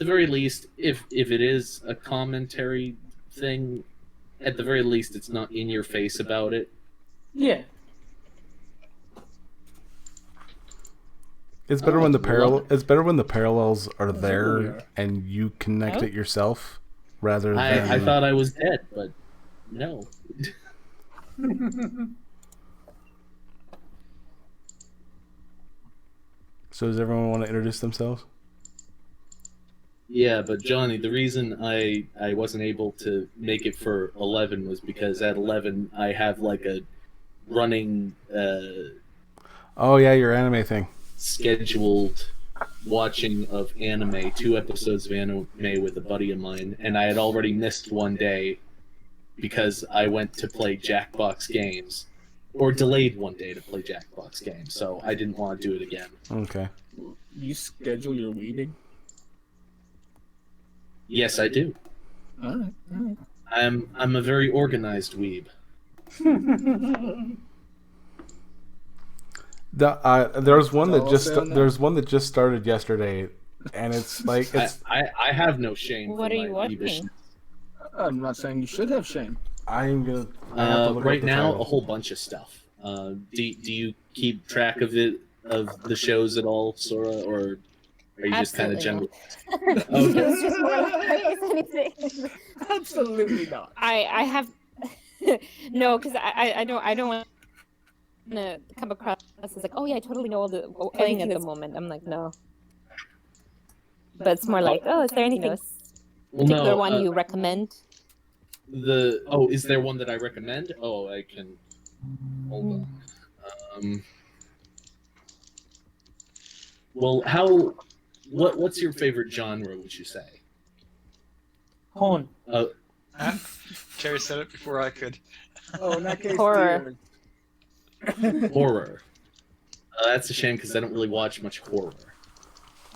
the very least, if it is a commentary thing, at the very least, it's not in your face about it. Yeah. It's better when the parallels are there and you connect it yourself rather than. I thought I was dead, but no. So does everyone want to introduce themselves? Yeah, but Johnny, the reason I wasn't able to make it for 11 was because at 11 I have like a running Oh yeah, your anime thing. Scheduled watching of anime, 2 episodes of anime with a buddy of mine, and I had already missed one day because I went to play Jackbox games, or delayed one day to play Jackbox games, so I didn't want to do it again. Okay. You schedule your reading? Yes, I do. Alright. I'm a very organized weeb. There's one that just started yesterday, and it's like I have no shame. What for are you my watching? weebishness. I'm not saying you should have shame. I'm gonna I have to look right up the now title. a whole bunch of stuff. Do you keep track of the shows at all, Sora, or are you just kind of Absolutely general? It was just more like anything. Absolutely not. I have no, because I don't want to come across as like, oh yeah, I totally know all the playing at the moment. I'm like, no. But it's more like, oh, is there anything particular one you recommend? Is there one that I recommend? Oh, I can. Hold on. Well, what's your favorite genre? Would you say? Porn. Carrie said it before I could. Oh, in that case, Horror. Horror. That's a shame because I don't really watch much horror.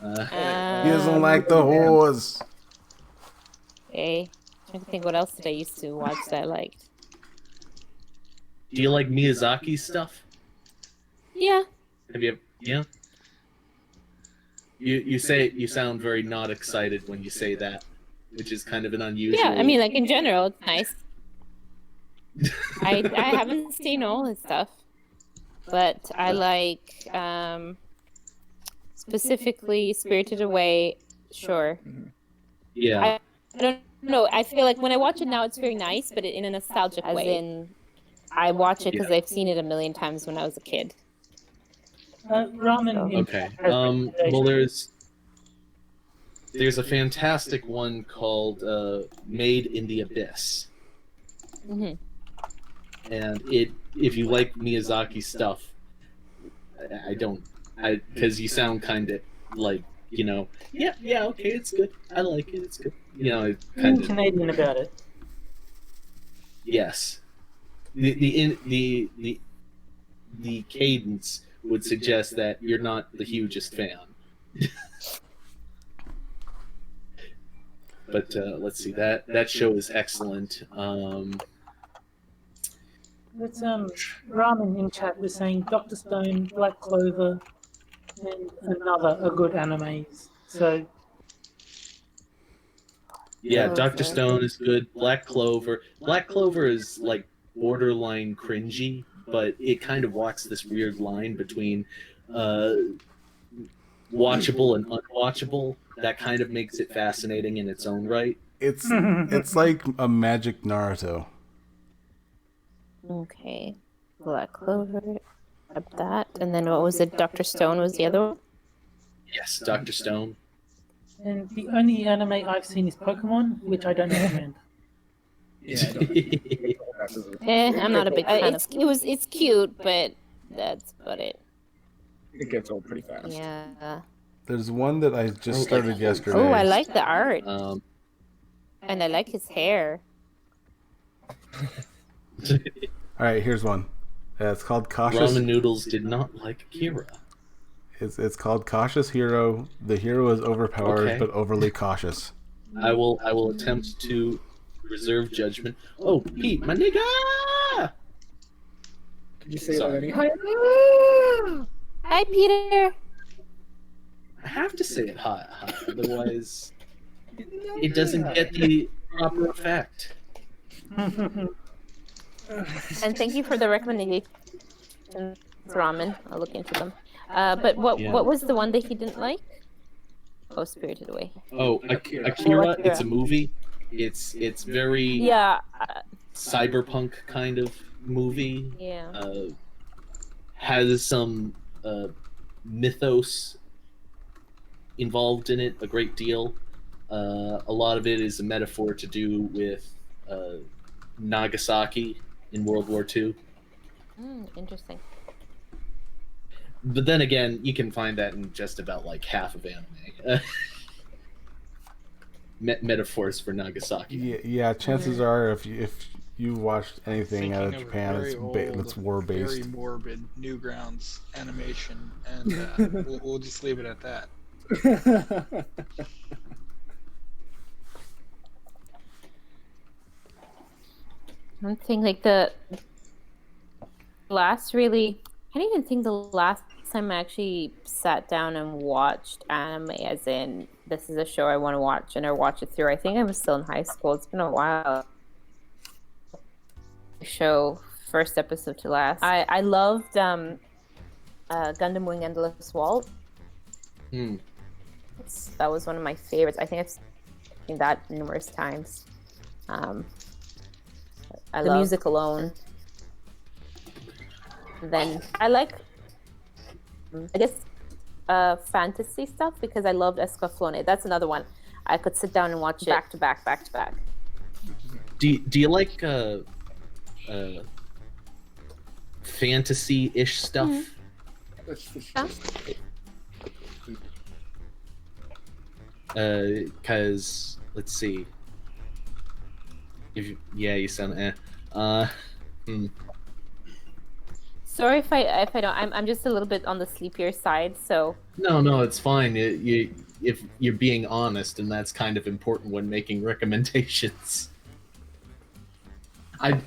He doesn't like the whores. Okay. Trying to think what else did I used to watch that I liked. Do you like Miyazaki stuff? Yeah. Have you? Yeah. You say you sound very not excited when you say that, which is kind of an unusual. Yeah, I mean, like in general, it's nice. I haven't seen all his stuff, but I like specifically Spirited Away. Sure. Yeah. I don't know. I feel like when I watch it now, it's very nice, but in a nostalgic way. As in, I watch it because I've seen it a million times when I was a kid. Ramen. Okay. Well, there's a fantastic one called Made in the Abyss. Mm-hmm. And if you like Miyazaki stuff, because you sound kind of like, yeah, okay, it's good. I like it. It's good. It kind of Canadian about it. Yes. The cadence would suggest that you're not the hugest fan. But let's see, that show is excellent. It's Ramen in chat was saying Dr. Stone, Black Clover, and another are good animes. So Yeah, Dr. Stone is good. Black Clover is like borderline cringy, but it kind of walks this weird line between watchable and unwatchable. That kind of makes it fascinating in its own right. It's like a magic Naruto. Okay. Black Clover. Up that. And then what was it? Dr. Stone was the other one? Yes, Dr. Stone. and the only anime I've seen is Pokemon, which I don't recommend. I'm not a big fan. It's cute, but that's about it. It gets old pretty fast. Yeah. There's one that I just started yesterday. Oh, I like the art. And I like his hair. All right, here's one. It's called Cautious. Ramen Noodles did not like Akira. It's called Cautious Hero. The hero is overpowered but overly cautious. I will attempt to reserve judgment. Oh, Pete, my nigga! Could you say that already? Hi, Peter. I have to say it hot, otherwise. it doesn't get the proper effect. And thank you for the recommendation, ramen. I'll look into them. But what was the one that he didn't like? Oh, Spirited Away. Oh, Akira, it's a movie. It's very Yeah. cyberpunk kind of movie. Yeah. Has some mythos involved in it, a great deal. A lot of it is a metaphor to do with Nagasaki in World War II. Interesting. But then again, you can find that in just about like half of anime. Metaphors for Nagasaki. Yeah. Chances are, if you watched anything out of Thinking Japan, very it's war based. Very morbid Newgrounds animation, and we'll just leave it at that. I think like the last really, I don't even think the last time I actually sat down and watched anime, as in this is a show I want to watch and I watch it through. I think I was still in high school. It's been a while. Show first episode to last. I loved Gundam Wing Endless Waltz. That was one of my favorites. I think I've seen that numerous times. I love music alone. Then I like, I guess, fantasy stuff because I loved Escaflowne. That's another one. I could sit down and watch it back to back. Do you like fantasy-ish stuff? Because let's see. You sound Sorry if I don't. I'm just a little bit on the sleepier side, so. No, it's fine. If you're being honest, and that's kind of important when making recommendations. I'm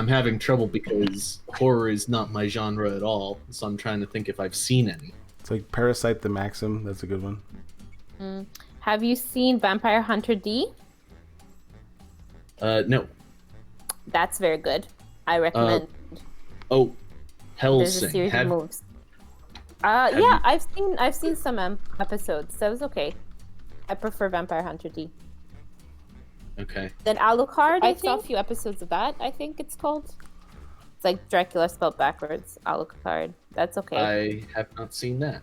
having trouble because horror is not my genre at all, so I'm trying to think if I've seen any. It's like Parasite the Maxim. That's a good one. Have you seen Vampire Hunter D? No. That's very good. I recommend. Oh, There's a Hellsing. series of moves. Yeah, I've seen some episodes. So it was okay. I prefer Vampire Hunter D. Okay. Then Alucard, I saw a few episodes of that. I think it's called. It's like Dracula spelled backwards. Alucard. That's okay. I have not seen that.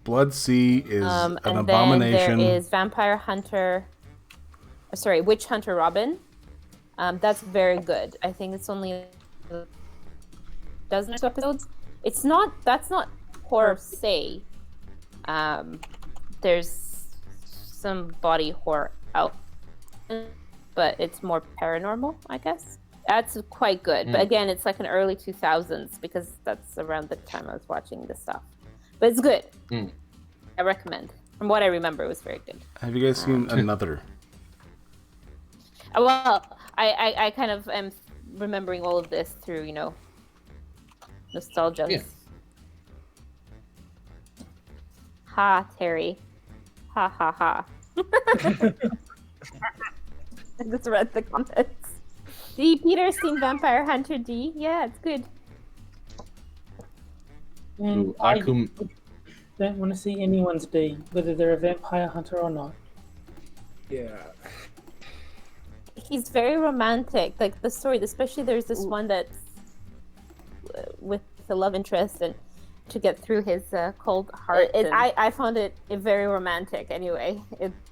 Blood Sea is an and abomination. Then there is Vampire Hunter. Sorry, Witch Hunter Robin. That's very good. I think it's only a dozen or so episodes. It's not. That's not horror per se. There's some body horror out, but it's more paranormal, I guess. That's quite good. But again, it's like an early 2000s because that's around the time I was watching this stuff. But it's good. I recommend. From what I remember, it was very good. Have you guys seen Another? Well, I kind of am remembering all of this through, nostalgia. Yeah. Ha, Terry. Ha, ha, ha. I just read the comments. D. Peter's seen Vampire Hunter D. Yeah, it's good. And Ooh, I Akum. don't want to see anyone's D, whether they're a vampire hunter or not. Yeah. He's very romantic. Like the story, especially there's this one that's with the love interest and to get through his cold heart. I found it very romantic anyway,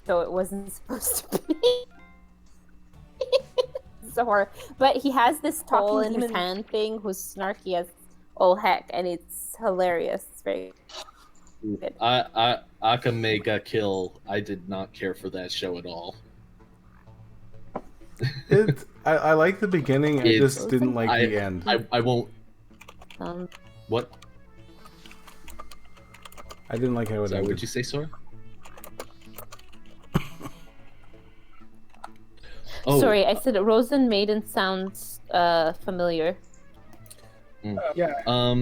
though it wasn't supposed to be. So horror. But he has this talking in his hand thing who's snarky as all heck, and it's hilarious. It's very good. Akame ga Kill. I did not care for that show at all. I like the beginning. I just didn't like the end. I won't. What? I didn't like how it Sorry, ended. what'd you say, Sora? Oh. Sorry, I said Rosen Maiden sounds familiar. Yeah.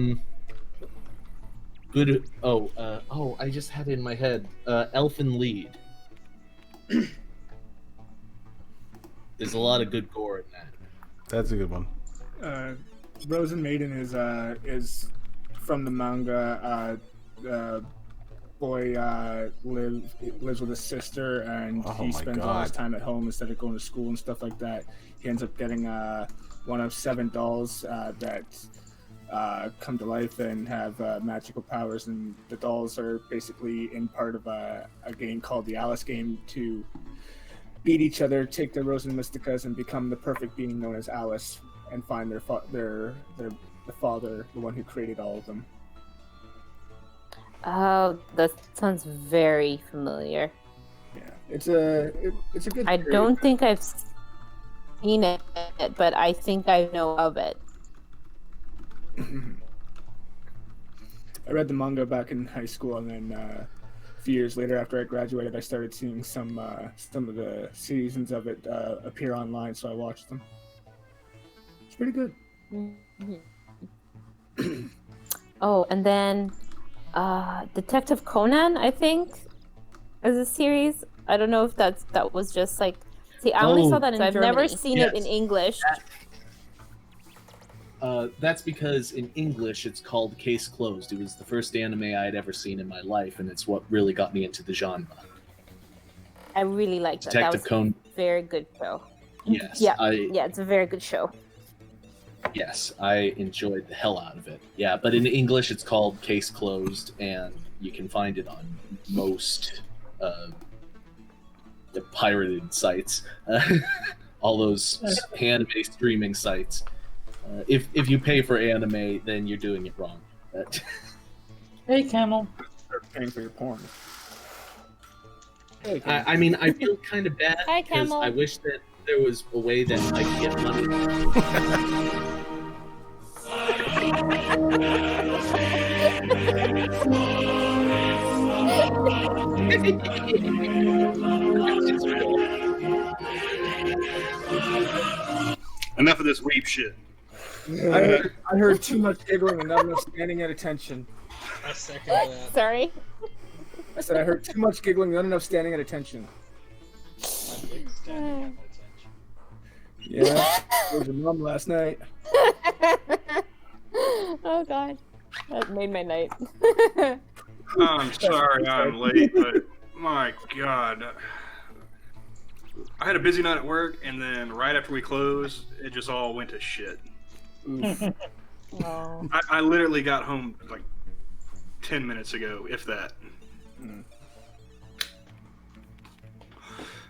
Good. I just had it in my head. Elfin Lead. There's a lot of good gore in that. That's a good one. Rose and Maiden is from the manga. The boy lives with his sister, and Oh he my spends all his God. time at home instead of going to school and stuff like that. He ends up getting one of 7 dolls that come to life and have magical powers, and the dolls are basically in part of a game called the Alice game to beat each other, take their Rose and Mysticas, and become the perfect being known as Alice, and find the father, the one who created all of them. Oh, that sounds very familiar. Yeah, it's a good. I series. don't think I've seen it, but I think I know of it. I read the manga back in high school, and then a few years later, after I graduated, I started seeing some of the seasons of it appear online, so I watched them. It's pretty good. Oh, and then Detective Conan, I think, is a series. I don't know if that was just like. See, I only Oh, saw that in. I've never seen it in Yes. English. That's because in English it's called Case Closed. It was the first anime I had ever seen in my life, and it's what really got me into the genre. I really liked that. That Detective was Conan. a very good show. Yes, Yeah, yeah, it's a very good show. Yes, I enjoyed the hell out of it. Yeah, but in English it's called Case Closed, and you can find it on most the pirated sites, all those anime streaming sites. If you pay for anime, then you're doing it wrong. Hey, Camel. Start paying for your porn. Hey, Ken. I mean, I feel kind of bad Hi, because Camel. I wish that there was a way that I could get money. Enough of this weep shit. I heard too much giggling and not enough standing at attention. I second that. Sorry. I said I heard too much giggling and not enough standing at attention. My big standing at attention. Yeah, it was your mom last night. Oh God, that made my night. I'm sorry I'm late, but my God. I had a busy night at work, and then right after we closed, it just all went to shit. Oof. Oh. I literally got home like 10 minutes ago, if that. Mm.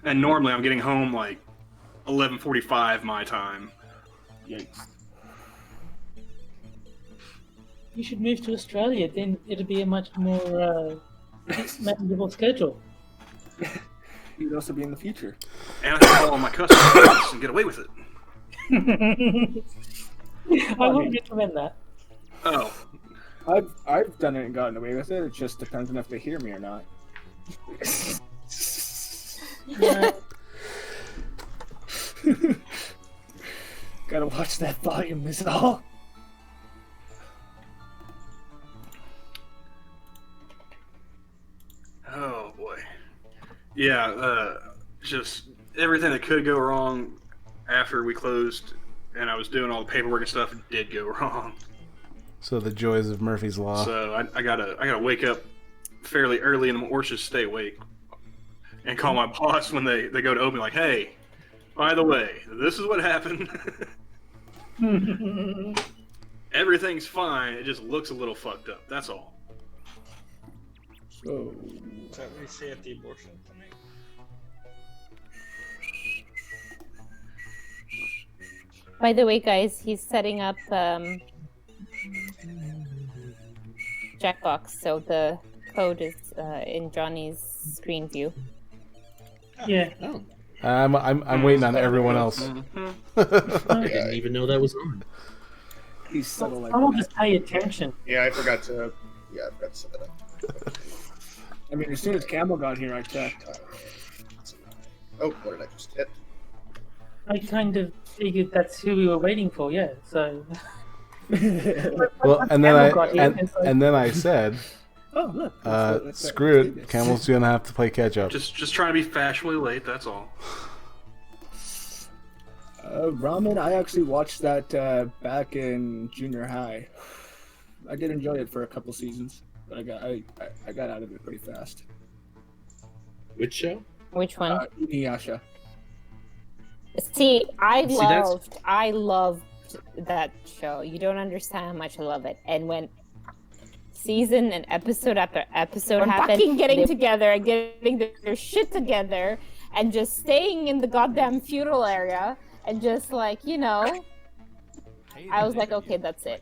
And normally I'm getting home like 11:45 my time. Yikes. You should move to Australia, then it'll be a much more manageable schedule. You'd also be in the future. And I can call all my customers and get away with it. I wouldn't recommend that. Oh, I've done it and gotten away with it. It just depends on if they hear me or not. Gotta watch that volume, is all. oh boy. Yeah, just everything that could go wrong after we closed and I was doing all the paperwork and stuff did go wrong. So the joys of Murphy's Law. So I gotta wake up fairly early in the morning, or just stay awake, and call my boss when they go to open, like, hey, by the way, this is what happened. Everything's fine. It just looks a little fucked up. That's all. So, Is that what you say at the abortion clinic? By the way, guys, he's setting up Jackbox, so the code is in Johnny's screen view. Yeah. Oh, I'm waiting on everyone else. Mhm. I didn't even know that was on. he's subtle like Someone that. just pay attention. Yeah, I forgot to. Yeah, I forgot to set it up. I mean, as soon as Camel got here, I checked. Oh, what did I just hit? I kind of figured that's who we were waiting for, yeah, so... Well, and then Camel got here, and then I said, Oh, look. Screw it. Camel's gonna have to play catch up. Just trying to be fashionably late. That's all. Ramen, I actually watched that back in junior high. I did enjoy it for a couple seasons, but I got out of it pretty fast. Which show? Which one? Inuyasha. See, I that's- loved that show. You don't understand how much I love it. And when season and episode after episode happened, fucking getting together and getting their shit together and just staying in the goddamn feudal area and just like, you know, I was like, okay, that's it.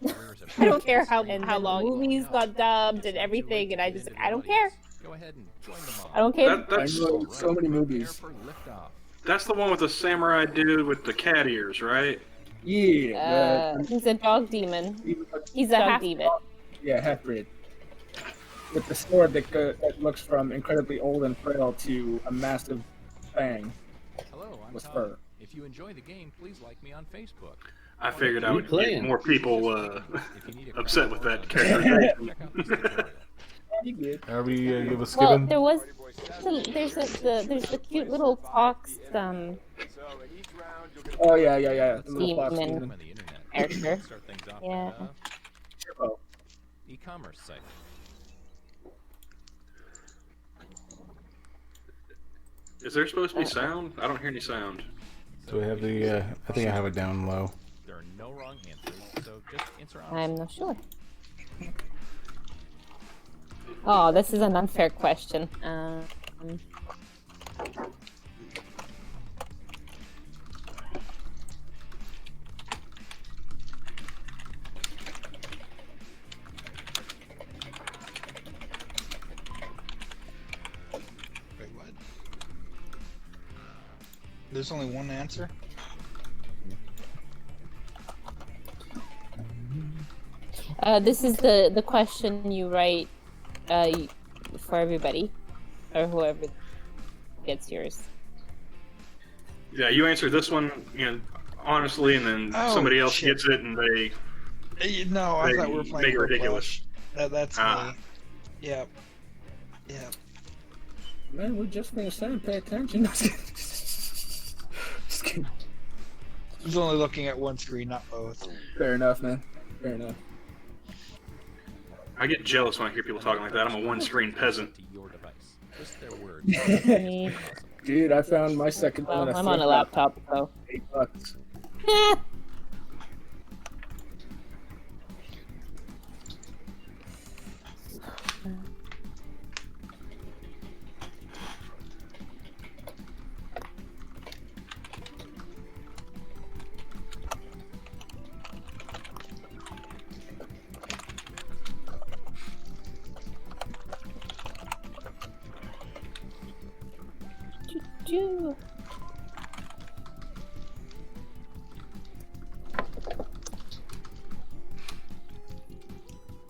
I don't care how long movies got dubbed and everything, and I don't care. Go ahead and join them all. I don't care. That's I know so many movies. that's the one with the samurai dude with the cat ears, right? Yeah. He's a dog demon. He's a half demon. Yeah, half-breed. With the sword that looks from incredibly old and frail to a massive fang Hello, I'm with Todd. fur. If you enjoy the game, please like me on Facebook. I figured I You would get playing? more people If you need a upset with crack that more on characterization. check out this tutorial. You good? Are we give a Well, skipping? there was there's the cute little fox Oh yeah. The little fox Demon. demon. On the internet. character. Start things off Yeah. with Oh, e-commerce site. Is there supposed to be sound? I don't hear any sound. Do we have the? I think I have it down low. There are no wrong answers, so just answer honestly. I'm not sure. Oh, this is an unfair question. Wait, what? There's only one answer? This is the question you write for everybody, or whoever gets yours. Yeah, you answer this one, honestly, and then Oh, somebody else shit. gets it, and they No, I They thought we were make playing it ridiculous. That's Ah. me. Yep. Yep. man, we're just gonna say pay attention. Just kidding. I was only looking at one screen, not both. Fair enough, man. Fair enough. I get jealous when I hear people talking like that. I'm a one-screen peasant. To your device. Just their words. Me- Dude, I found my second one. Well, at I'm on a $3, laptop, so. $8. Choo.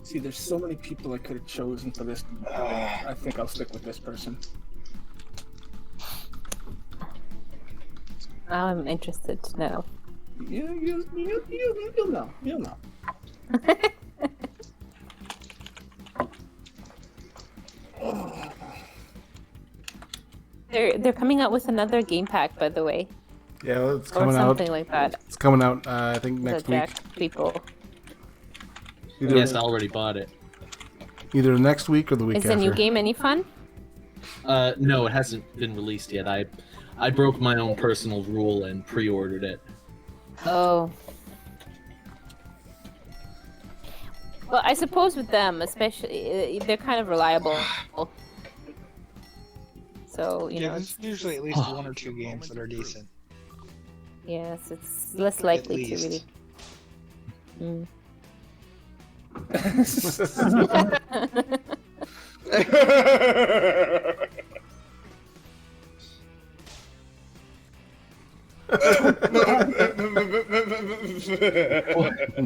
See, there's so many people I could have chosen for this. I think I'll stick with this person. Now I'm interested to know. You'll know. You'll know. They're coming out with another game pack, by the way, Yeah, it's or coming out. something like that. It's coming out. I think next the week. Jack people. Either, Yes, I already bought it. either next week or the week Is after. the new game any fun? No, it hasn't been released yet. I broke my own personal rule and pre-ordered it. Oh. Well, I suppose with them, especially, they're kind of reliable. So, you Yeah, know, there's usually at least one or two games that are decent. yes, it's less likely to least. really.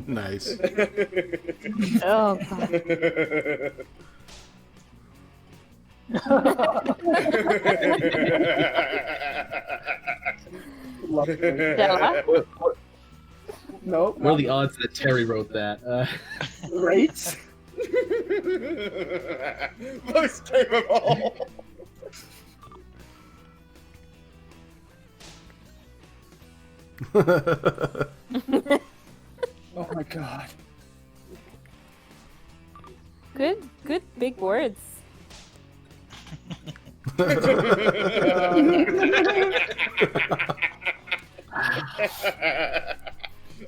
Nice. Oh, God. Stella? No, What are the odds that Terry wrote that? right? Most game of all. Oh my god. Good big words.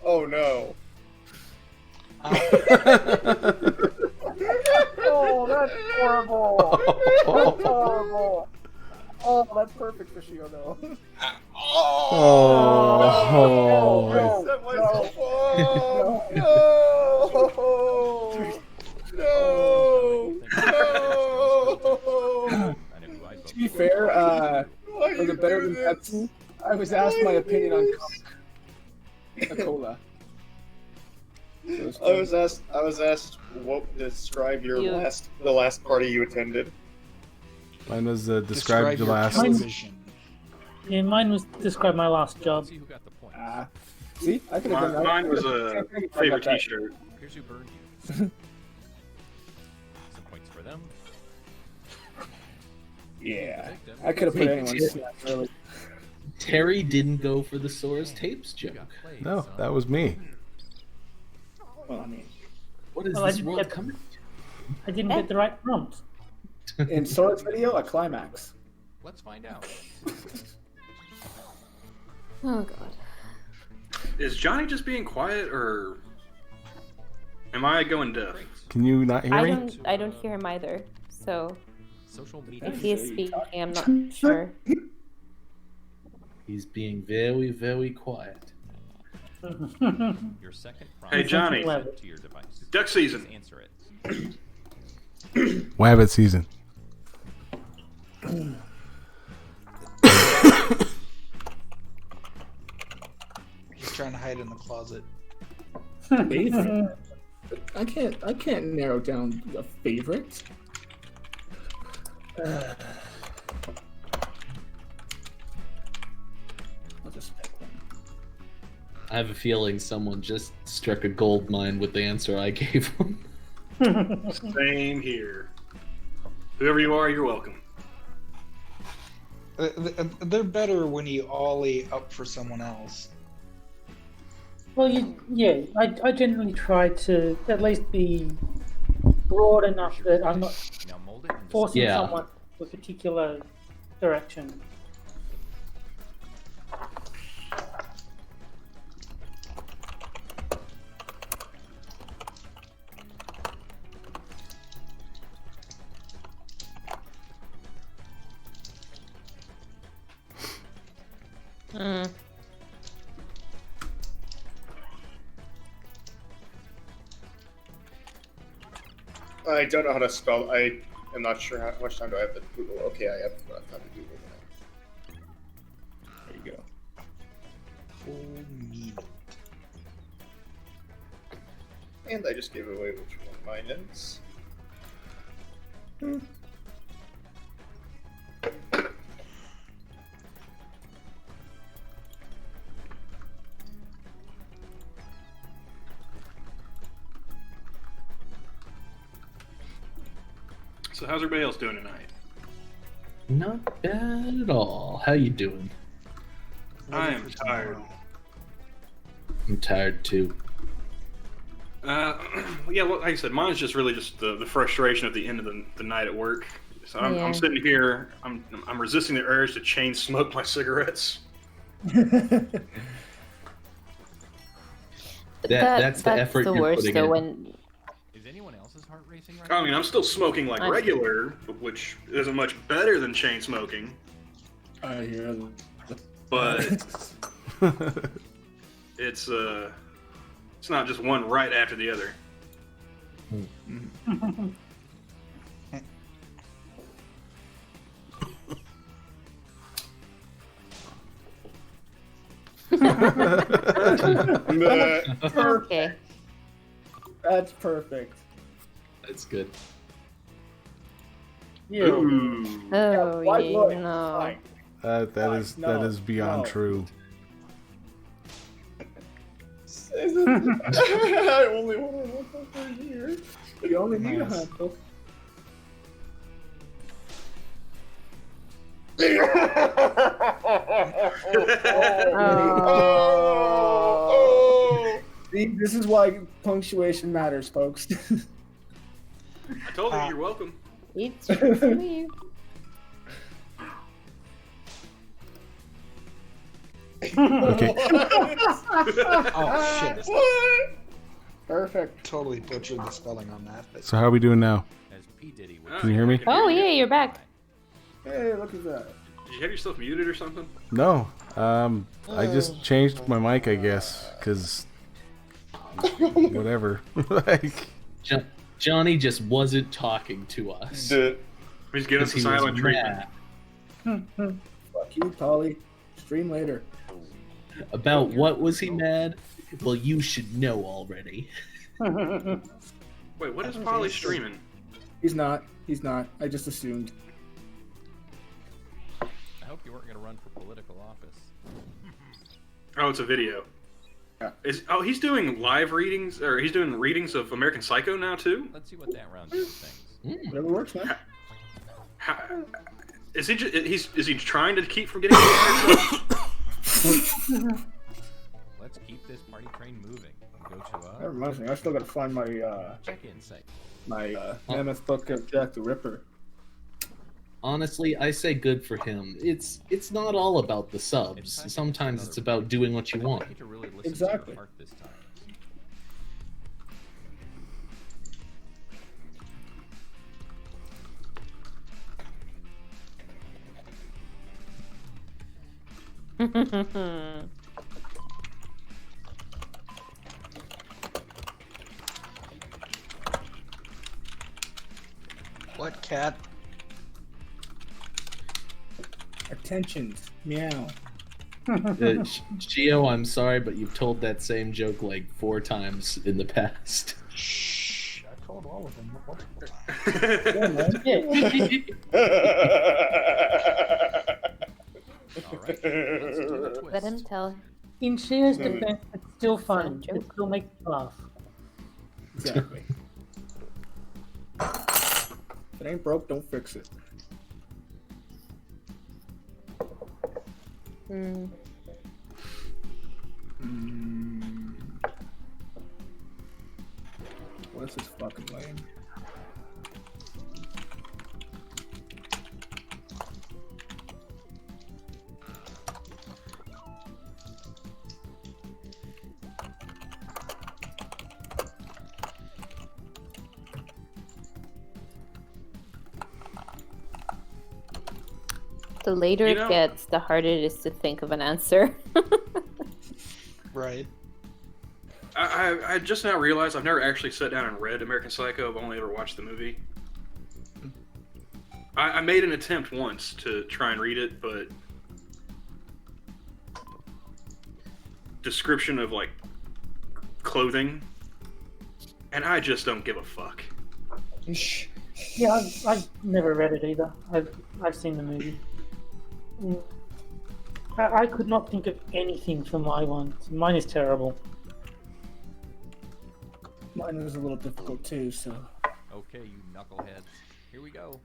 Oh no. Oh, that's horrible. That's horrible. Oh, that's perfect for Shio though. Oh. Set myself up. No. To be fair, for the better than Pepsi, I was asked my opinion on Coca-Cola. I was asked what describe the last party you attended. Mine was described the your last. television. Yeah, mine was describe my last job. See who got the points. See, I could have done that. Mine was a favorite T-shirt. Here's who burned you. Some points for them. Yeah, I could have put anyone. Really. Terry didn't go for the Sora's tapes joke. No, that was me. Well, I mean, What is Well, I this didn't world get- coming to? I didn't get the right prompt. in Sora's video, a climax. Let's find out. Oh god. Is Johnny just being quiet, or am I going deaf? Can you not hear me? I don't hear him either. So Social media. if he is speaking, I'm not sure. He's being very, very quiet. Your second prompt. Hey, Johnny. To your device. Duck season. Please answer it. Wabbit season. He's trying to hide in the closet. Favorite? I can't narrow down a favorite. I'll just pick one. I have a feeling someone just struck a gold mine with the answer I gave him. Same here. Whoever you are, you're welcome. They're better when you ollie up for someone else. Well, I generally try to at least be broad enough that I'm not Now mold it into forcing Yeah. someone to a particular direction. Mm. I don't know how to spell. I am not sure how much time do I have to Google. Okay, I have enough time to Google now. There you go. Full meat. And I just gave away which one mine is. So how's everybody else doing tonight? Not bad at all. How you doing? I am tired. I'm tired too. Yeah, well, like I said, mine's just really just the frustration at the end of the night at work. So I'm Yeah. sitting here, I'm resisting the urge to chain smoke my cigarettes. That's the effort the you're worst putting though in. when Is anyone else's heart racing right I now? mean, I'm still smoking like I- regular, which isn't much better than chain smoking, I hear the but it's not just one right after the other. okay. That's perfect. That's good. Yeah. Ooh. Oh Why yeah, would? no. Fine. That No, is beyond no. true. I only want to work over here. You only need a Nice. handbook. Oh. See, this is why punctuation matters, folks. I told you you're welcome. It's true for me. Okay. Oh shit! Perfect. Totally butchered the spelling on that. But So how are we doing now? As P Diddy would Can you hear me? Oh yeah, you're back. Hey, look at that. Did you have yourself muted or something? No. I just changed my mic, I guess, because whatever. Like, Johnny just wasn't talking to us. He's getting Because some he was silent treatment. mad. Fuck you, Polly. Stream later. About what was he mad? Well, you should know already. Wait, what is Polly streaming? He's not. He's not. I just assumed. I hope you weren't going to run for political office. Oh, it's a video. Yeah. He's doing live readings, or he's doing readings of American Psycho now too. Let's see what that round of things. Whatever works, man. Is he? Is he trying to keep from getting? Let's keep this party train moving. Go to That reminds me. I still gotta find my check-in site. mammoth book of Jack the Ripper. Honestly, I say good for him. It's not all about the subs. Sometimes it's about doing what you want. I need to really listen Exactly. to your heart this time. what cat? Attentions. Meow. Gio, I'm sorry, but you've told that same joke like 4 times in the past. Shh. I told all of them. Yeah. All right. Let's do the Let him twist. tell. In Shia's defense, it's still fun. Joke. It still makes you laugh. Exactly. If it ain't broke, don't fix it. Hmm. Well, this is fucking lame. The later it gets, the harder it is to think of an answer. Right. I just now realized I've never actually sat down and read American Psycho. I've only ever watched the movie. I made an attempt once to try and read it, but description of like clothing, and I just don't give a fuck. Yeah, I've never read it either. I've seen the movie. I could not think of anything for my one. Mine is terrible. Mine was a little difficult too, so. Okay, you knuckleheads. Here we go.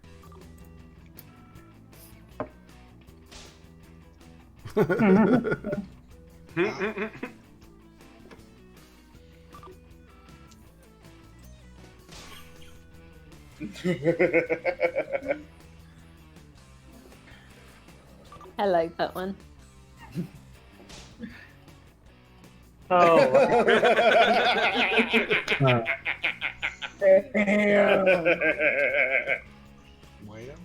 I like that one. Oh. Wham.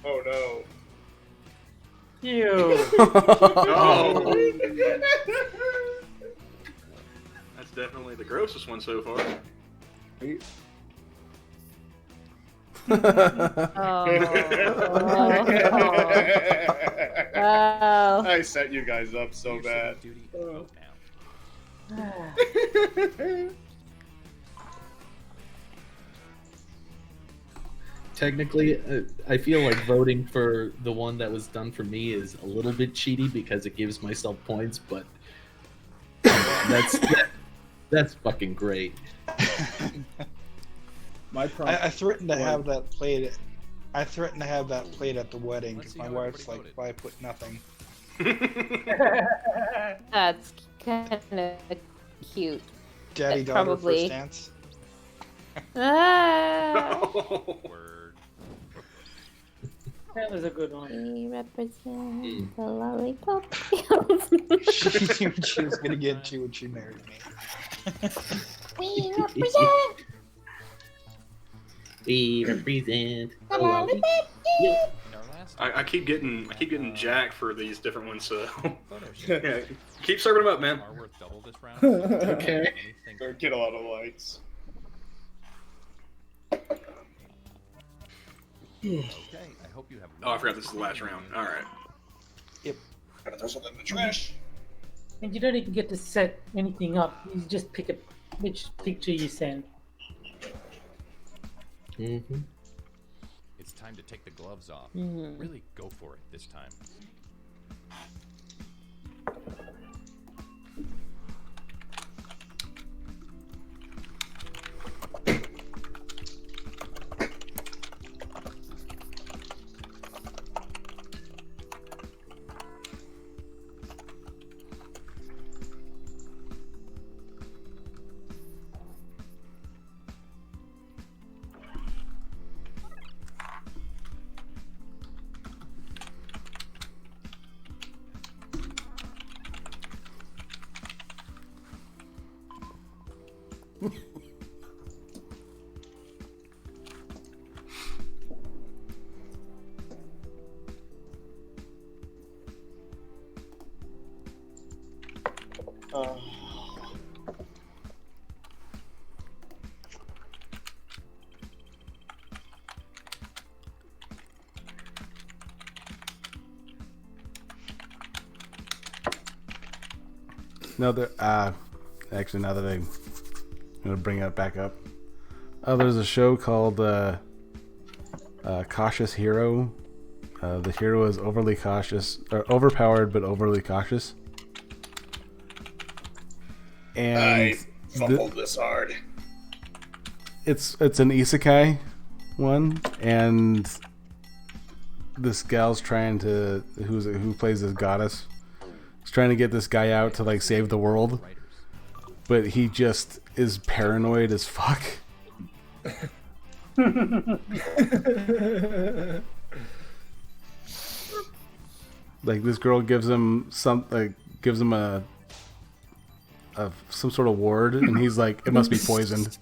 Oh no. Ew. Oh, that's definitely the grossest one so far. Oh. I set you guys up so Your bad. civic duty is vote now. Technically, I feel like voting for the one that was done for me is a little bit cheaty because it gives myself points, but that's fucking great. My problem. I threatened to have that played. I threatened to have that played at the wedding Let's because see my how wife's like, everybody "Why put nothing?" That's kind of cute. Daddy That's daughter probably- first dance. Ah, Word. That was a good one. we represent the lollipop. she was gonna get you when she married me. We represent. We represent. In our last I keep getting jacked for these different ones, so photo shoot, yeah, keep serving them up, man. are worth double this round. Okay. Anything Or get a lot of likes. Okay, I hope you have. Oh, I forgot this is the last round. All right. Gotta throw something in the trash. And you don't even get to set anything up. You just pick which picture you send. Mm-hmm. It's time to take the gloves off. Mhm. Really go for it this time. No, there. Actually, now that I'm gonna bring it back up, there's a show called Cautious Hero. The hero is overly cautious, or overpowered but overly cautious. And I fumbled this hard. it's an isekai one, and this gal's trying to who plays this goddess. Is trying to get this guy out to like save the world, but he just is paranoid as fuck. Like this girl gives him some some sort of ward, and he's like, it must be poisoned.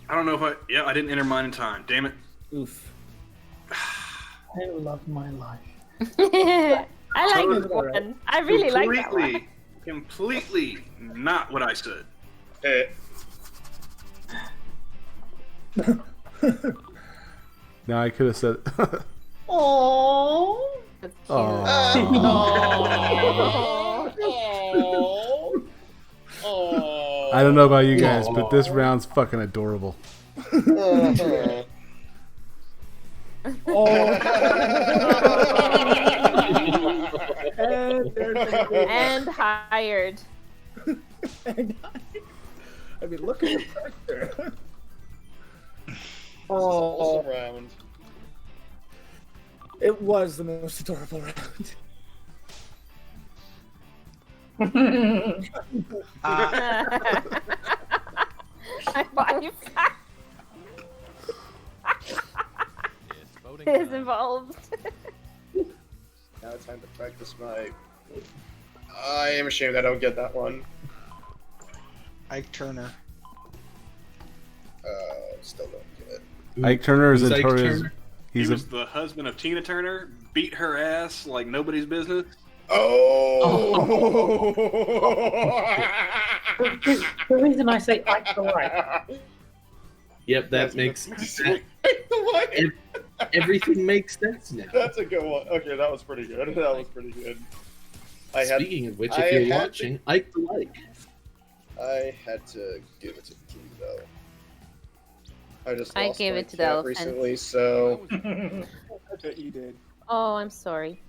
I don't know if I didn't enter mine in time. Damn it. Oof. I love my life. I like Totally this one. I really like that one. Completely not what I said. Now I could have said, Oh. That's cute. I don't know about you guys, but this round's fucking adorable. And hired. I mean, look at the picture. Awesome round. It was the most adorable round. High five. It's voting Is time. involved. Now it's time to practice my. I am ashamed I don't get that one. Ike Turner. Still don't get it. Ike Turner is Who's Ike notorious. Turner? He He's was the husband of Tina Turner, beat her ass like nobody's business. Oh. The reason I say Ike the White. Yep, that That's makes the White. everything makes sense now. That's a good one. Okay, that was pretty good. That was pretty good. Speaking of which, I if you're had watching, Ike the Like. I had to give it to the king though. I just I lost gave my it to the cat elephant. recently, so I bet you did. Oh, I'm sorry.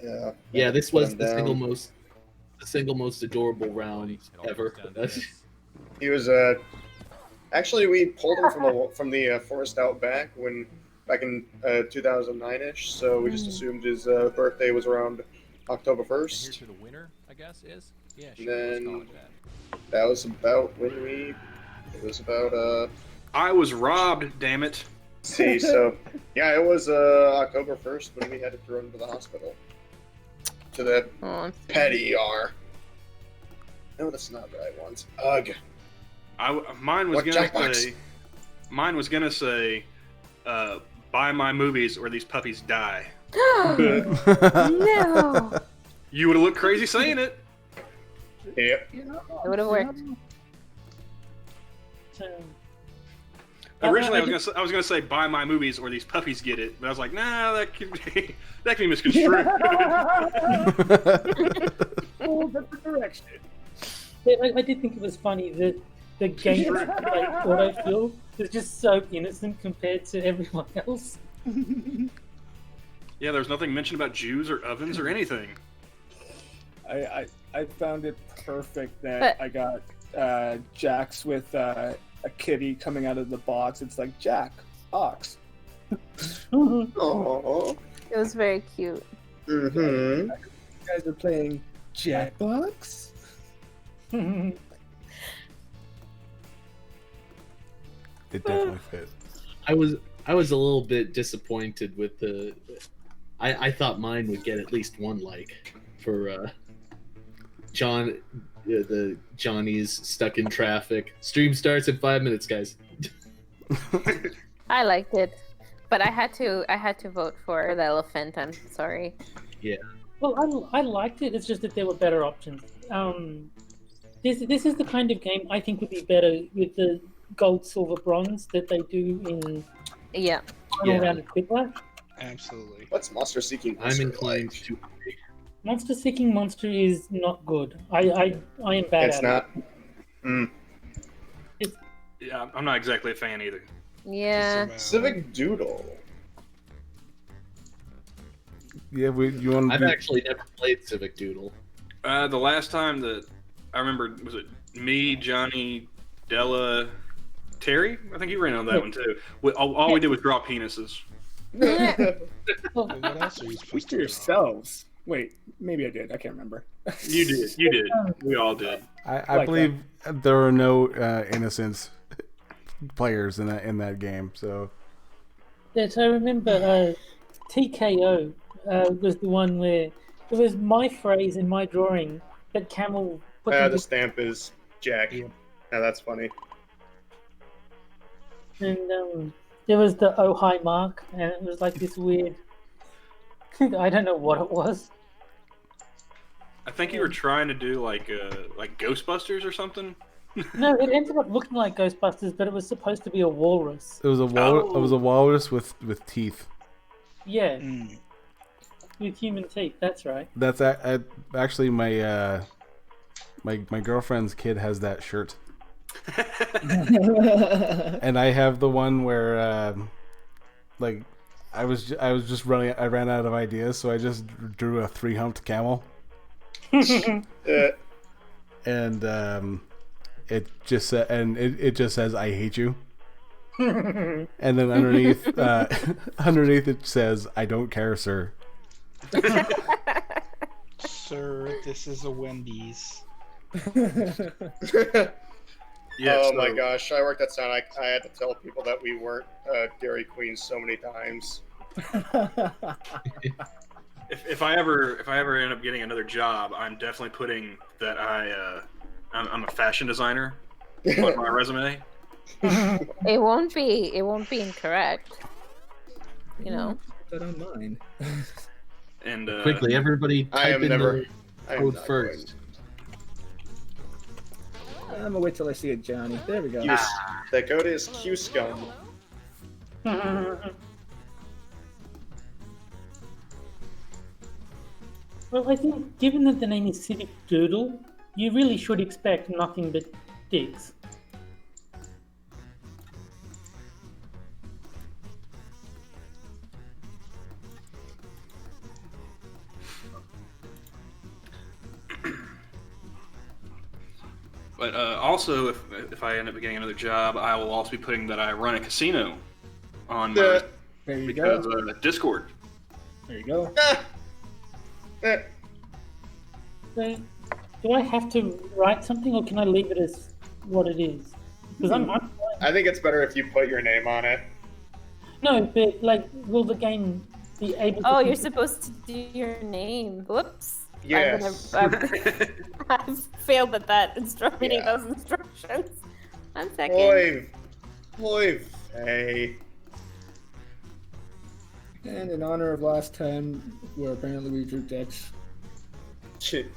yeah. Yeah, this Put was him the down. single most adorable round It all ever. comes down to this. He was actually we pulled him from the forest out back in 2009ish. So we just assumed his birthday was around October And here's 1st. who the winner, I guess, is? Yeah, And sure. Let's then- call it that. That was about when we. It was about I was robbed, damn it. See, so yeah, it was October 1st when we had to throw him to the hospital. To the Oh, I'm pet ER. No, that's not the right ones. Ugh. Mine was What gonna Jackbox? say. Mine was gonna say, buy my movies or these puppies die. No. You would have looked crazy saying it. Yep. It would have worked. Originally, I was gonna say buy my movies or these puppies get it, but I was like, nah, that can be misconstrued. Oh, that's the direction. I did think it was funny that the game like autofill is just so innocent compared to everyone else. Yeah, there was nothing mentioned about Jews or ovens or anything. I found it perfect that But- I got Jax with a kitty coming out of the box. It's like Jack, ox. Oh. It was very cute. Mm-hmm. You guys are playing Jackbox? It definitely fit. I was a little bit disappointed with the. I thought mine would get at least one like for John, the Johnny's stuck in traffic. Stream starts in 5 minutes, guys. I liked it, but I had to vote for the elephant. I'm sorry. Well, I liked it. It's just that there were better options. This is the kind of game I think would be better with the gold, silver, bronze that they do in Yeah. final Yeah. round of Quicklife. Absolutely. What's Monster Seeking? I'm Monster inclined like? to. Monster Seeking Monster is not good. I am bad It's at not. Yeah, I'm not exactly a fan either. Yeah. Civic Doodle. Yeah, you want to I've do... actually never played Civic Doodle. The last time that I remember was it me, Johnny, Della, Terry? I think you ran on that one too. All we did was draw penises. Well, what else are you Push supposed to to do? yourselves. Wait, maybe I did. I can't remember. You did. We all did. I Like believe there are no innocent players in that game. So Yes, I remember TKO was the one where it was my phrase in my drawing, but Camel put them The stamp is Jack. Yeah, that's funny. and there was the oh hi mark, and it was like this weird. I don't know what it was. I think you were trying to do like Ghostbusters or something. No, it ended up looking like Ghostbusters, but it was supposed to be a walrus. it was a it was a walrus with teeth. Yeah, Mm. with human teeth. That's right. That's actually my my girlfriend's kid has that shirt, and I have the one where like I was just running. I ran out of ideas, so I just drew a 3-humped camel, and it just it just says I hate you, and then underneath underneath it says I don't care, sir. Sir, this is a Wendy's. Yeah. Oh so my gosh, I worked at Sound. I had to tell people that we weren't Dairy Queen so many times. if I ever end up getting another job, I'm definitely putting that I'm a fashion designer on my resume. It won't be incorrect. You know. That on mine. And Quickly, everybody I type am in never. the I am code not first. I'm gonna wait till I see it, Johnny. There we go. Q- the code is Q scum. Well, I think given that the name is Civic Doodle, you really should expect nothing but dicks. But also, if I end up getting another job, I will also be putting that I run a casino on my There you because go. Discord. There you go. So, do I have to write something, or can I leave it as what it is? Because I'm I think it's better if you put your name on it. no, but like, will the game be able to? Oh, you're supposed to do your name. Whoops. Yes. I've failed at that. Reading Yeah. those instructions. 1 second. Boy, hey. And in honor of last time, where apparently we drew decks. Shit.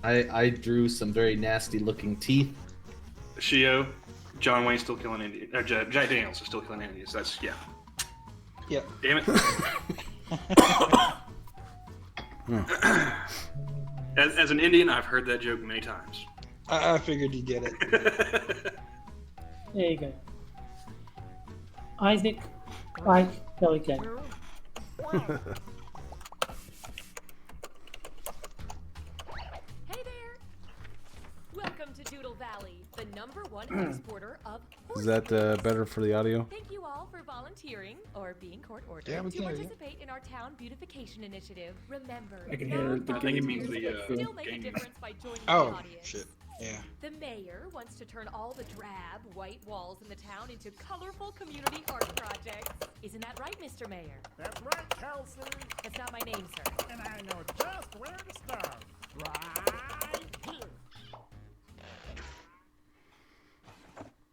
I drew some very nasty looking teeth. Shio, John Wayne's still killing Indians. Jack Daniels is still killing Indians. That's yeah. Yep. Damn it. As an Indian, I've heard that joke many times. I figured you'd get it. There you go. Isaac, Ike, Hellcat. Hey there! Welcome to Doodle Valley, the #1 exporter of Is that better for the audio? Thank you all for volunteering or being court ordered Yeah, we to can hear you. participate in our town beautification initiative. Remember, I can hear the I think it game. means the still make a game. difference by joining Oh, the audience. shit. Yeah. The mayor wants to turn all the drab, white walls in the town into colorful community art projects. Isn't that right, Mr. Mayor? That's right, Kelsey. That's not my name, sir. And I know just where to start. Right here.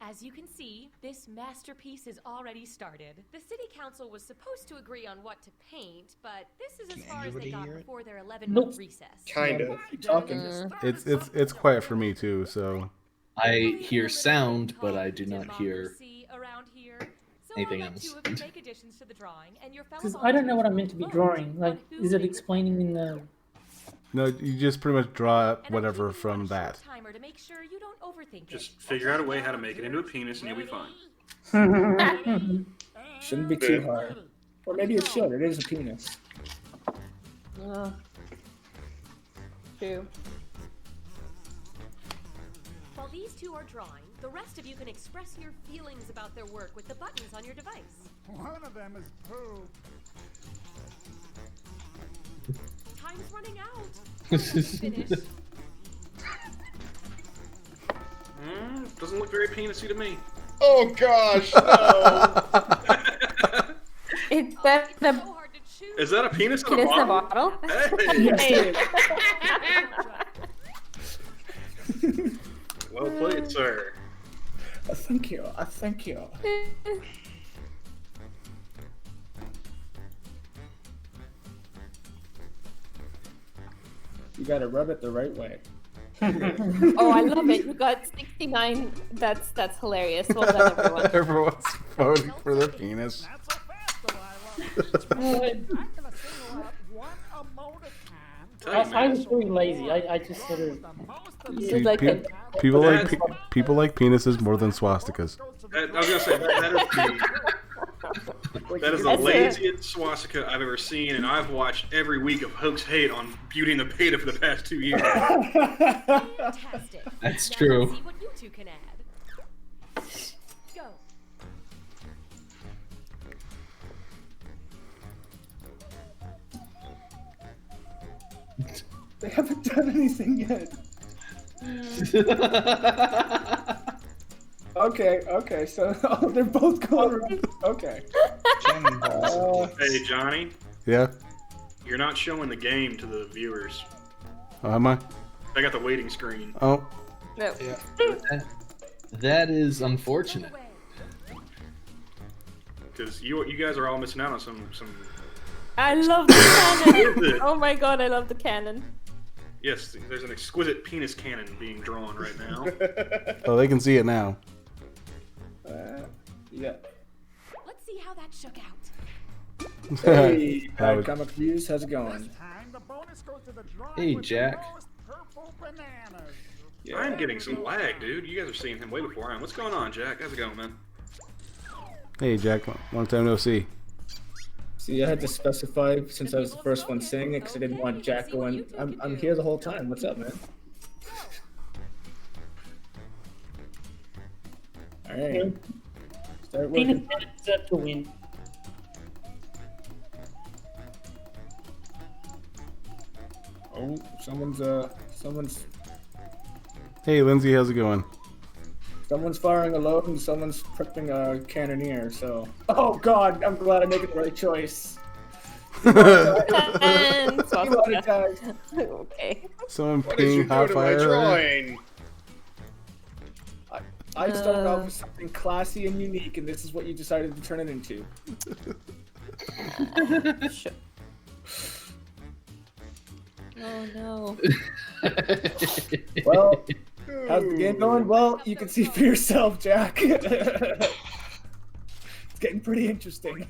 As you can see, this masterpiece is already started. The city council was supposed to agree on what to paint, but this is as Can far as they anybody got hear it? before their 11-month recess. Kind of. Keep talking. It's quiet for me too. So I hear sound, but I do not hear Around here. So anything I'll let else. two of you make additions to the drawing, and your fellow Because I don't know what I'm volunteers meant to be will vote drawing. Like, on who is it makes explaining in the? no, you just pretty much draw And I'm whatever keeping you on from a short that. timer to make sure you don't overthink Just it. figure out a way how to make it into a penis and you'll be fine. Shouldn't be too hard. Or maybe it should. It is a penis. True. While these two are drawing, the rest of you can express your feelings about their work with the buttons on your device. One of them is poop. Time's running out. Almost finished. Doesn't look very penisy to me. Oh gosh, no. It's that the So hard to choose. Is that a penis in a penis in a bottle? bottle? Hey, Hey. well played, sir. Thank you. Thank you. You gotta rub it the right way. Oh, I love it. You got 69. That's hilarious. Well done, everyone. Everyone's voting for the penis. Not so fast, Delilah. I'm gonna single out one emoticon. I was very lazy. I just sort of. You like Pe- it. people like people like penises more than swastikas. I was gonna say that is the That's it. laziest swastika I've ever seen, and I've watched every week of Hoax Hate on Beauty and the Beta for the past 2 years. Fantastic. That's Now true. let's see what you two can add. Go. They haven't done anything yet. Okay, so they're both going. Okay. Cannonballs. Hey, Johnny, Yeah, you're not showing the game to the viewers. am I? I got the waiting screen. Oh, No. Yeah. That is unfortunate. because you guys are all missing out on some. I love the cannon. Exquisite. Oh my god, I love the cannon. Yes, there's an exquisite penis cannon being drawn right now. Oh, they can see it now. Yeah. Let's see how that shook out. Hey, How would- Comic Views, how's it going? This time, the bonus goes to the drawing Hey, with the Jack. most purple bananas. I'm getting some lag, dude. You guys are seeing him way before I am. What's going on, Jack? How's it going, man? Hey, Jack. Long time no see. See, I had to specify since I was the first one saying it because I didn't want Jack going. I'm here the whole time. What's up, man? All right. Start Penis working. Cannon deserve to win. Oh, someone's Hey, Lindsay, how's it going? firing a load and someone's prepping a cannoneer. So, oh god, I'm glad I'm making the right choice. And You want it, guys. okay. Someone What did you ping do hot to my fire. drawing? I started off with something classy and unique, and this is what you decided to turn it into. Sure. Oh no. Well, how's the game going? Well, you can see for yourself, Jack. It's getting pretty interesting.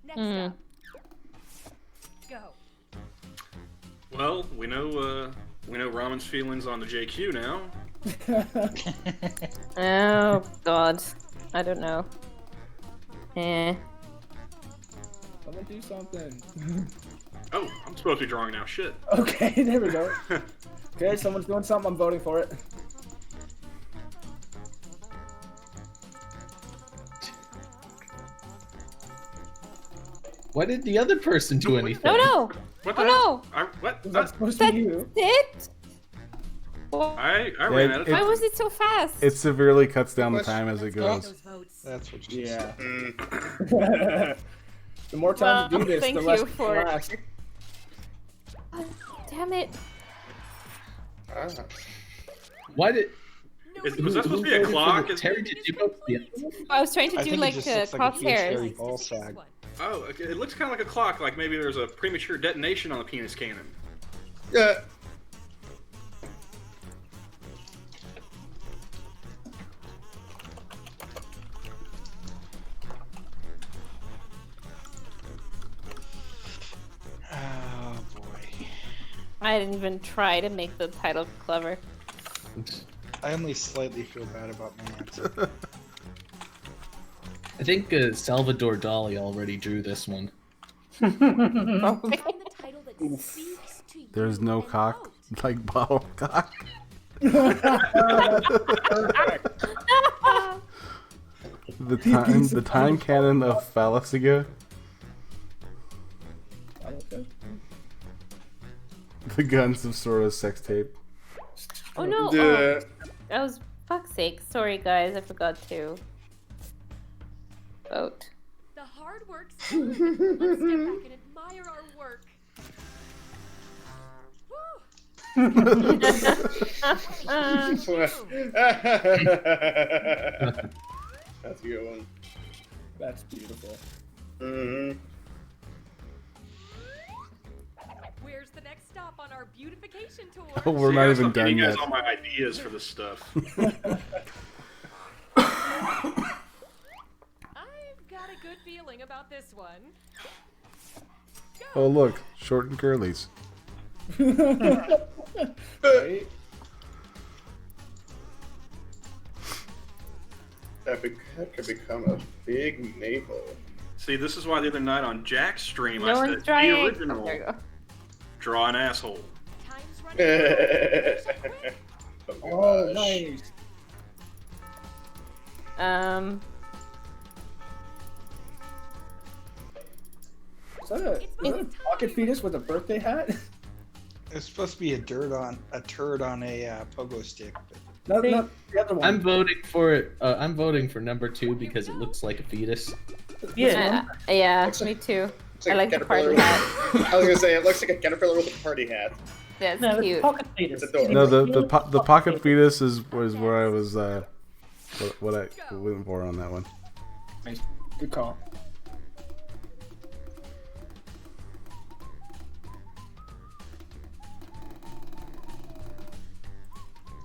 Next up. Go. Well, we know Ramen's feelings on the JQ now. Oh god. I don't know. Someone do something. Oh, I'm supposed to be drawing now. Shit. Okay, there we go. Okay, someone's doing something. I'm voting for it. Why did the other person do anything? No, no. What the Oh hell? no. What? Is that supposed to That's be you? it? I Yeah, ran out of it- Why time. was it so fast? It severely cuts down the time as it goes. Those votes. That's what you Yeah. Mm. The more time Well, you do this, thank the less you it for- lasts. Damn it. Ah. Why did Was that supposed to be a clock? Terry? Did you go? Yeah. I was trying to I do think it like just looks like a huge crosshairs. hairy ball sag. Oh, okay. It looks kind of like a clock. Like maybe there's a premature detonation on the penis cannon. Yeah. Oh boy. I didn't even try to make the title clever. I only slightly feel bad about my answer. I think Salvador Dali already drew this one. Find the title that speaks to There's you no and cock vote. like bottle cock. The time cannon of Phallisiga. The guns of Sora's sex tape. Oh no. Yeah. That was fuck's sake. Sorry guys, I forgot to vote. The hard work's done. Let's step back and admire our work. Woo! That's a good one. That's beautiful. Mm-hmm. Where's the next stop on our beautification tour? Oh, we're See, not I gotta even stop giving done you guys yet. all my ideas for this stuff. I've got a good feeling about this one. Oh look, short and curlies. Right? That could become a big navel. See, this is why the other night on Jack's stream No I one's said, trying. the Oh, original, there you go. draw an asshole. Time's running out. So quick. Oh, gosh. nice. Is that a pocket fetus with a birthday hat? It's supposed to be a turd on a pogo stick. No, no, the other one. I'm voting for it. I'm voting for number 2 because it looks like a fetus. Yeah. Yeah, Looks me like- too. Looks I like a the party caterpillar hat. with- I was gonna say it looks like a caterpillar with a party hat. That's No, it's cute. pocket fetus. It's adorable. No, the pocket fetus was where I was what I went for on that one. Nice. Good call.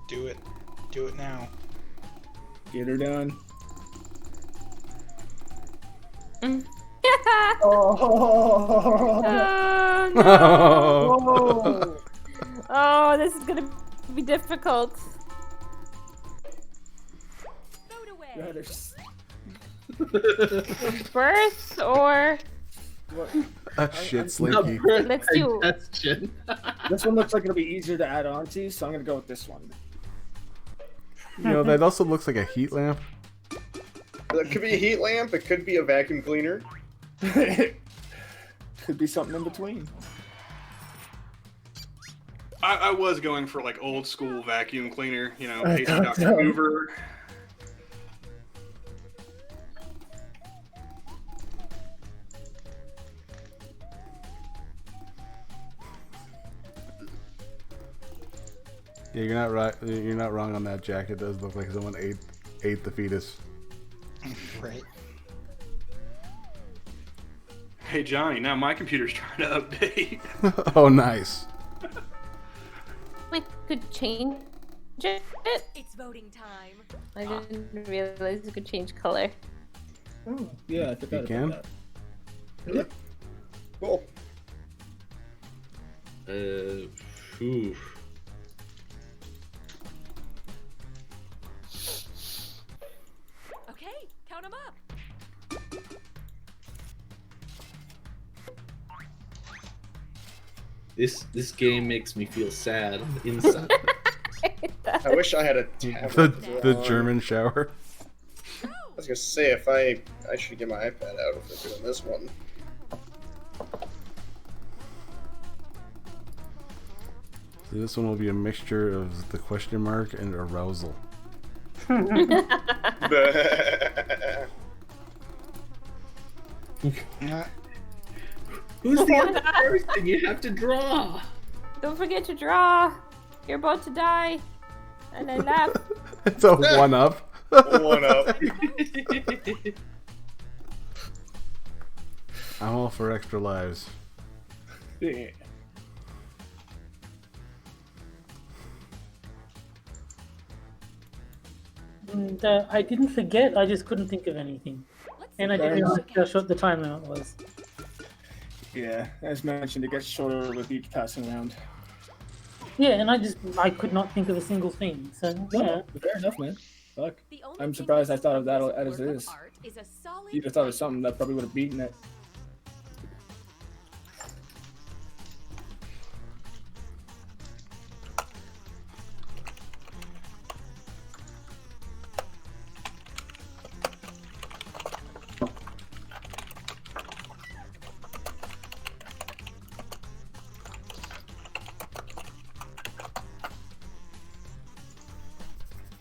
Do it. Do it now. Get her done. Oh, Oh. no. Oh, this is gonna be difficult. Vote away. Brothers. Birth or Shit, Slinky. let's do. Digestion. This one looks like it'll be easier to add on to, so I'm gonna go with this one. You know, that also looks like a heat lamp. It could be a heat lamp. It could be a vacuum cleaner. Could be something in between. I was going for like old school vacuum cleaner, you know, I Casey thought Dr. so. Hoover. Yeah, you're not right. You're not wrong on that, Jack. It does look like someone ate the fetus. Right. Hey Johnny, now my computer's trying to update. Oh, nice. We could change it. It's voting time. I didn't realize you could change color. Oh, yeah, I forgot You can? about that. Yep. Cool. Ooh. Okay, count them up. This game makes me feel sad inside. I wish I had a tablet. The German shower. I was gonna say if I should get my iPad out if they're doing this one. So this one will be a mixture of the question mark and arousal. Who's the other person you have to draw? Don't forget to draw. You're about to die. And I laugh. It's a one-up. One up. I'm all for extra lives. Yeah. And I didn't forget. I just couldn't think of anything, and I didn't realize how short the time limit was. Yeah, as mentioned, it gets shorter with each passing round. Yeah, and I could not think of a single thing. So yeah. No, fair enough, man. Fuck. The only I'm thing surprised I missing thought of from that this as it work of is. art is a solid You'd have thought of something that probably would have beaten it.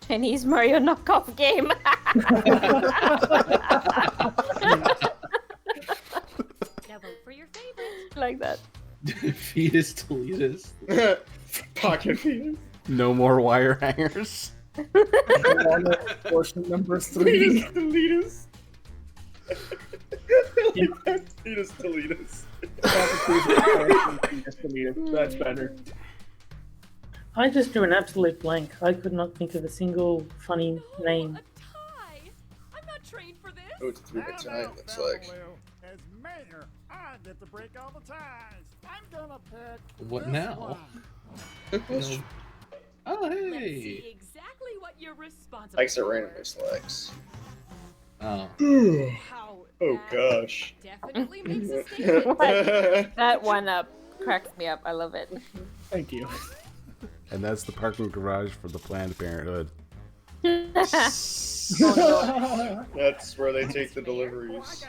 Chinese Mario knockoff game. Now vote for your favorite. Like that. Fetus deletus. Pocket fetus. No more wire hangers. Portion number 3. Deletus. Fetus deletus. That's better. I just drew an absolute blank. I could not think of a single funny name. A tie. I'm not trained for this. Oh, it's a 3-bit tie, it looks like. As mayor, I get to break all the ties. I'm gonna pick What this one? one. Oh, Let's hey. see exactly what you're responsible Likes are for. randomly selects. How Oh. Oh that gosh. definitely makes a statement. That one up cracks me up. I love it. Thank you. And that's the parking garage for the Planned Parenthood. That's where they take the deliveries.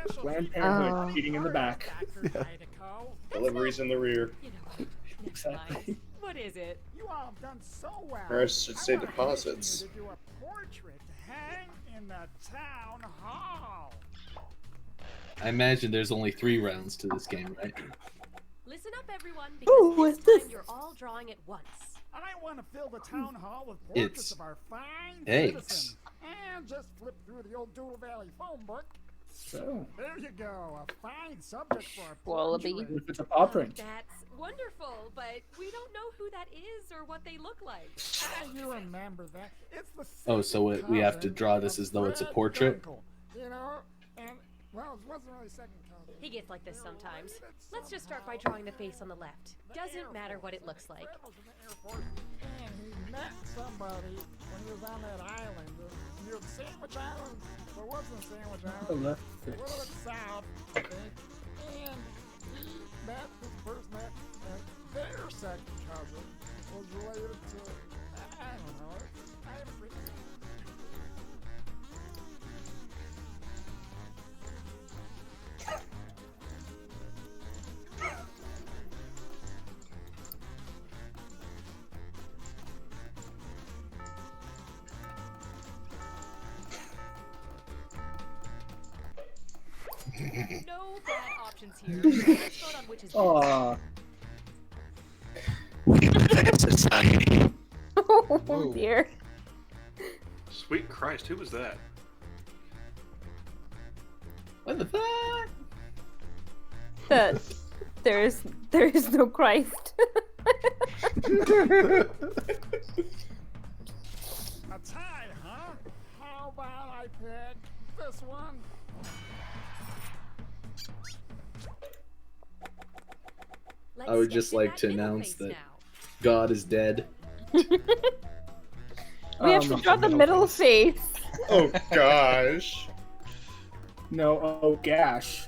Planned Parenthood cheating in the back. Deliveries in the rear. You know, next Exactly. line. What is it? You all have done so well. Or I should say I'm gonna deposits. ask you to do a portrait to hang in the town hall. I imagine there's only 3 rounds to this game, right? Listen up, everyone, because Ooh, this what's this? time you're all drawing at once. I want to fill the town hall with portraits It's of our fine eggs. citizens. And just flip through the old Doodle Valley phone book. So, There you go, a fine subject for a Wallaby. portrait. if it's a paw print. That's wonderful, but we don't know who that is or what they look like. Ah, you remember that? It's the Oh, so we have to cousin draw this of as though it's a Fred portrait? Dunkel, you know, and well, it wasn't really second cousin. He gets like this sometimes. Let's just start by drawing the face on the left. Doesn't matter what it looks like. Fred was in the Air Force, and he met somebody when he was on that island. You know, Sandwich Island. There wasn't Sandwich The Island. left A little bit south, I think. And he met this person that their second cousin was related to. I don't know. I haven't written. No bad options here. Let's vote on which is best. Aw. Society. Oh Whoa. dear. Sweet Christ, who was that? What the fuck? That there is no Christ. A tie, huh? How about I pick this one? Let's I would get just to like that to middle announce face that now. God is dead. We have to draw the middle face. Oh gosh. No, oh gosh.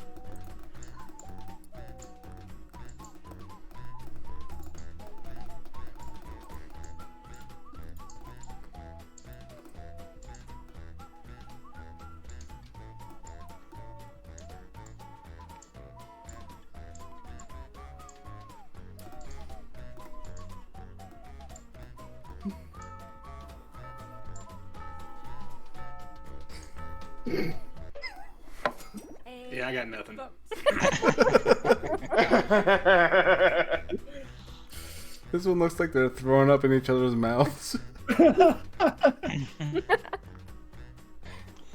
Yeah, I got nothing. This one looks like they're throwing up in each other's mouths.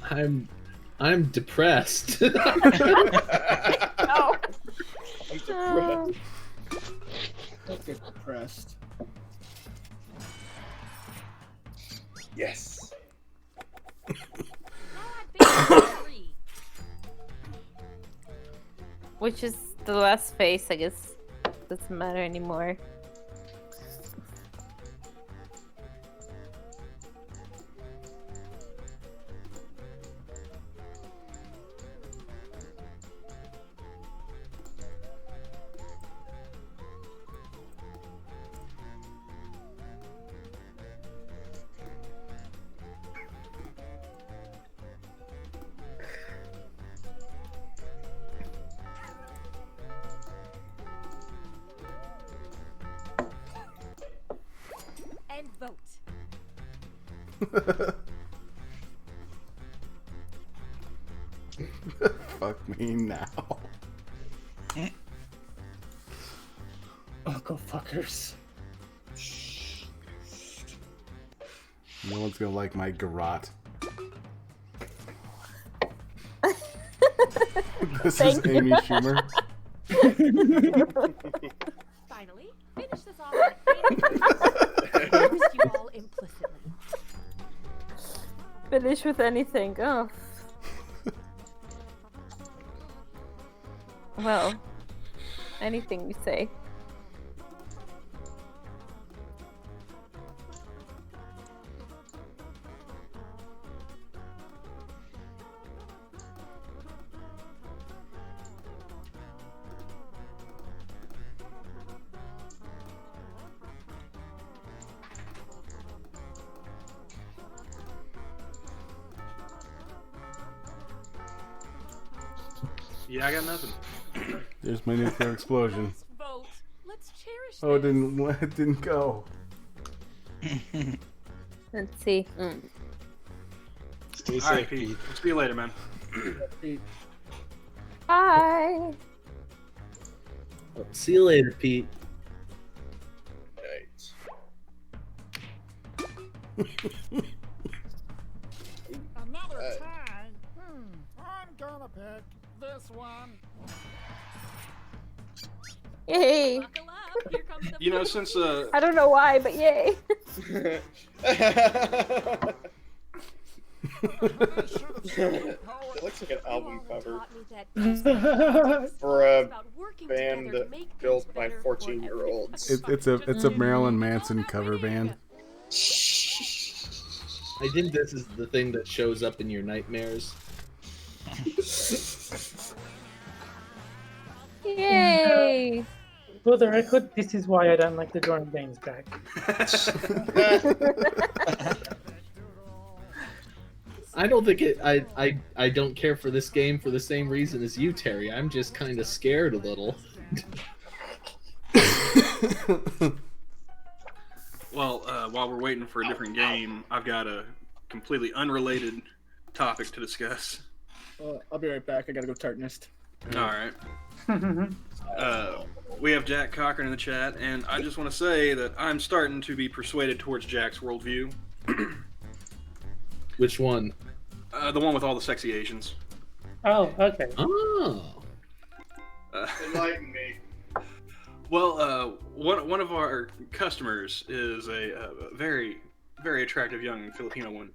I'm depressed. Oh. I'm depressed. Don't get depressed. Yes. Three. Which is the last face, I guess. Doesn't matter anymore. And vote. Fuck me now. Uncle fuckers. No one's gonna like my garrote. This is Thank you. Amy Schumer. Finally, finish this off. I promised you all implicitly. Finish with anything. Oh. Well, anything you say. Yeah, I got nothing. There's my nuclear explosion. Let's vote. Let's cherish Oh, it this. it didn't go. Let's see. Stay All safe, right, Pete. Pete. We'll see you later, man. Bye. See you later, Pete. Another tie? I'm gonna pick this one. Yay! Buckle up. Here comes the You know, since I don't know why, but yay! It looks like an album cover for a band built by 14-year-olds. It's a Marilyn Manson cover band. I think this is the thing that shows up in your nightmares. Yay! For the record, this is why I don't like the drawing games back. I don't think it. I don't care for this game for the same reason as you, Terry. I'm just kind of scared a little. Well, while we're waiting for a different game, I've got a completely unrelated topic to discuss. I'll be right back. I gotta go tartnist. All right. We have Jack Cochran in the chat, and I just want to say that I'm starting to be persuaded towards Jack's worldview. Which one? The one with all the sexy Asians. Oh, okay. Oh. Enlighten me. Well, one of our customers is a very, very attractive young Filipino one.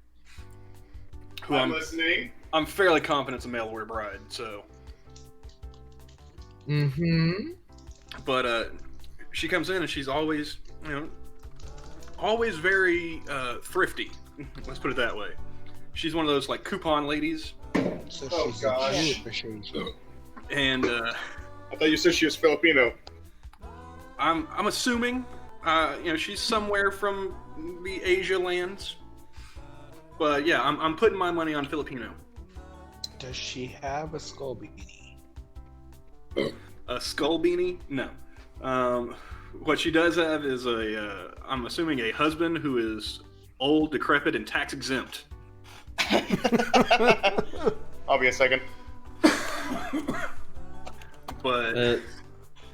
Who I'm listening. I'm fairly confident is a mail-order bride, so. Mm-hmm. But she comes in and she's always, always very thrifty. Let's put it that way. She's one of those like coupon ladies. So Oh, she's gosh. And I thought you said she was Filipino. I'm assuming, she's somewhere from the Asia lands. But yeah, I'm putting my money on Filipino. Does she have a skull beanie? A skull beanie? No. What she does have is I'm assuming a husband who is old, decrepit, and tax exempt. I'll be a second. But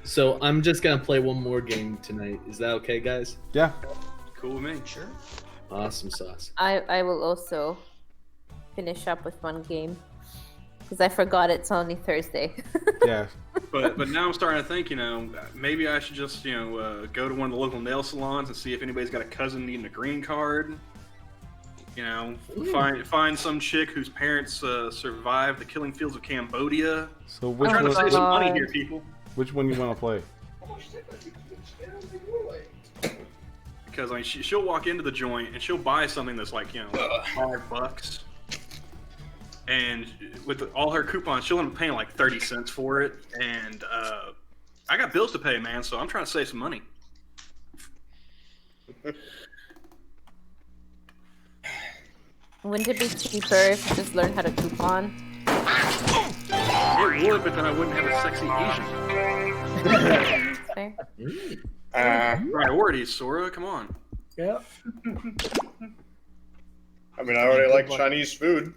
so I'm just gonna play one more game tonight. Is that okay, guys? Yeah. Cool with me. Sure. Awesome sauce. I will also finish up with one game because I forgot it's only Thursday. Yeah. But now I'm starting to think, maybe I should just, go to one of the local nail salons and see if anybody's got a cousin needing a green card. Find some chick whose parents survived the killing fields of Cambodia. So I'm which trying to one? save some money here, people. Which one you want to play? Because she'll walk into the joint and she'll buy something that's like $5, and with all her coupons, she'll end up paying like 30 cents for it. And I got bills to pay, man, so I'm trying to save some money. Wouldn't it be cheaper if you just learned how to coupon? It would, but then I wouldn't have a sexy Asian. Fair. Priorities, Sora, come on. Yeah. I mean, I already like Chinese food.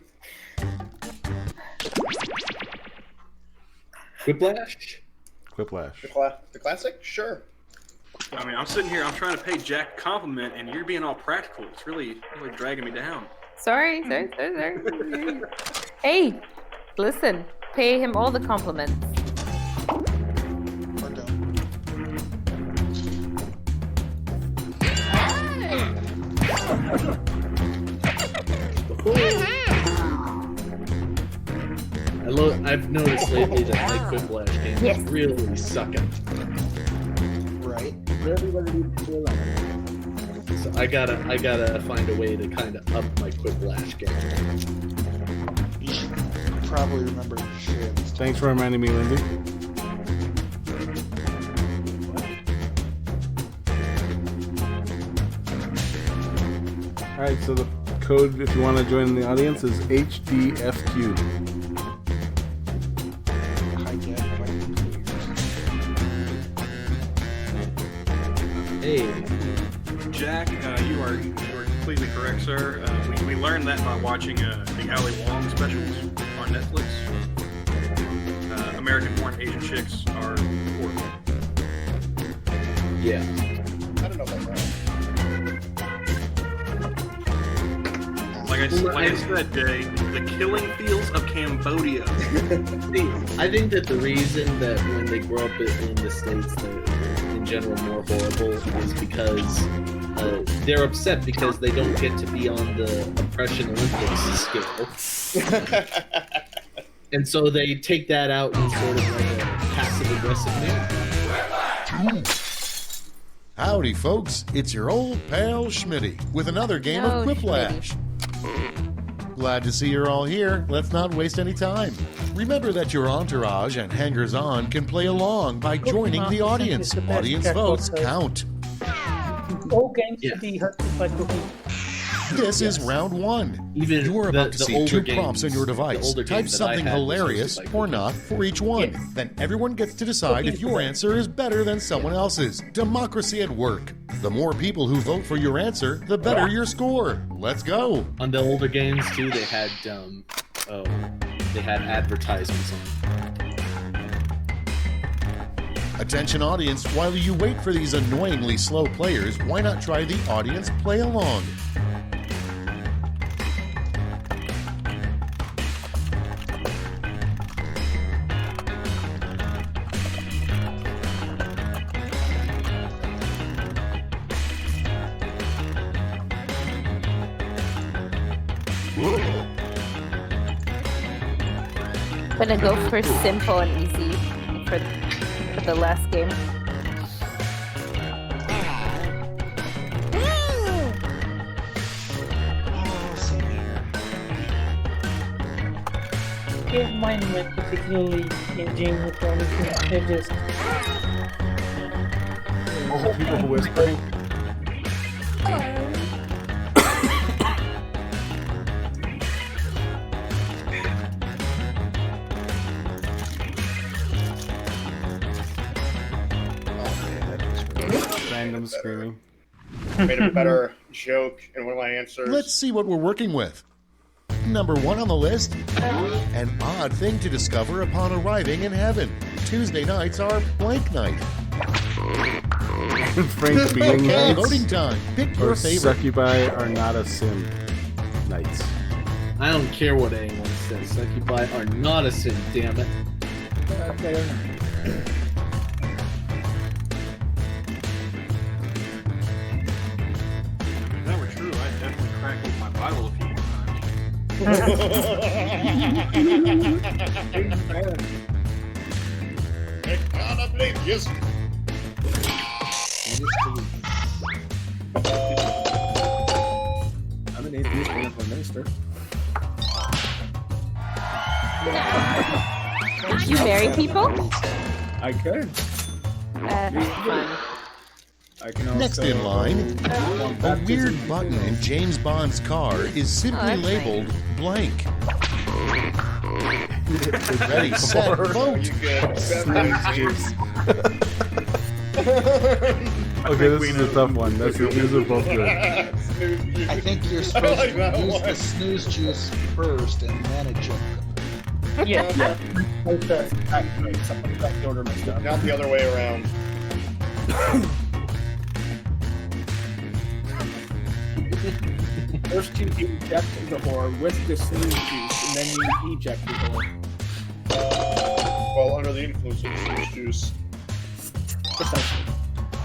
Whiplash? Whiplash. The classic? Sure. I mean, I'm sitting here, I'm trying to pay Jack a compliment, and you're being all practical. It's really dragging me down. Sorry. Hey, listen, pay him all the compliments. Or don't. I've noticed lately that my Whiplash games really suck it. Right. So I gotta find a way to kind of up my Whiplash game. You should probably remember to share this. Thanks for reminding me, Lindsay. Alright, so the code, if you want to join the audience, is HDFQ. Hey. Jack, you are completely correct, sir. We learned that by watching the Ali Wong specials on Netflix. American-born Asian chicks are horrible. Yeah. I don't know about that. Like I said, Jay, the killing fields of Cambodia. See, I think that the reason that when they grow up in the States, they're in general more horrible is because they're upset because they don't get to be on the oppression Olympics scale. And so they take that out in sort of like a passive-aggressive manner. Howdy, folks. It's your old pal Schmitty with another game of Quiplash. Glad to see you're all here. Let's not waste any time. Remember that your entourage and hangers-on can play along by joining the audience. Audience votes count. All games should be hosted by Cookie. This is round one. Even You're about to see two prompts on your the device. older Type games that I something had was hilarious hosted by or not for each one. Yes. Then everyone gets to decide if your answer is better than someone else's. Democracy at work. The more people who vote for your answer, the better your score. Let's go. On the older games too, they had advertisements on. Attention audience, while you wait for these annoyingly slow players, why not try the audience play along? I'm gonna go for simple and easy for the last game. Yeah, mine went particularly engaging with all of them. They're just Oh, people whispering. Random screaming. Made a better joke in one of my answers. Let's see what we're working with. Number one on the list, an odd thing to discover upon arriving in heaven. Tuesday nights are blank night. Frank beating Okay, nights voting time. Pick your or favorite. succubi are not a sin nights. I don't care what anyone says. Succubi are not a sin, damn it. If that were true, I'd definitely crack open my Bible a few more times. It gotta be just. I'm an atheist running for minister. You marry people? I could. Fun. I can also Next in line, a weird button in James Bond's car is simply that's labeled blank. Ready, set, vote. You good? Okay, this is a tough one. These are both good. I think you're supposed to use the snooze juice first and then a joke. yeah. Somebody got the order messed up. Not the other way around. First you eject the whore with the snooze juice, and then you eject the whore. Well, under the influence of the snooze juice. Precisely.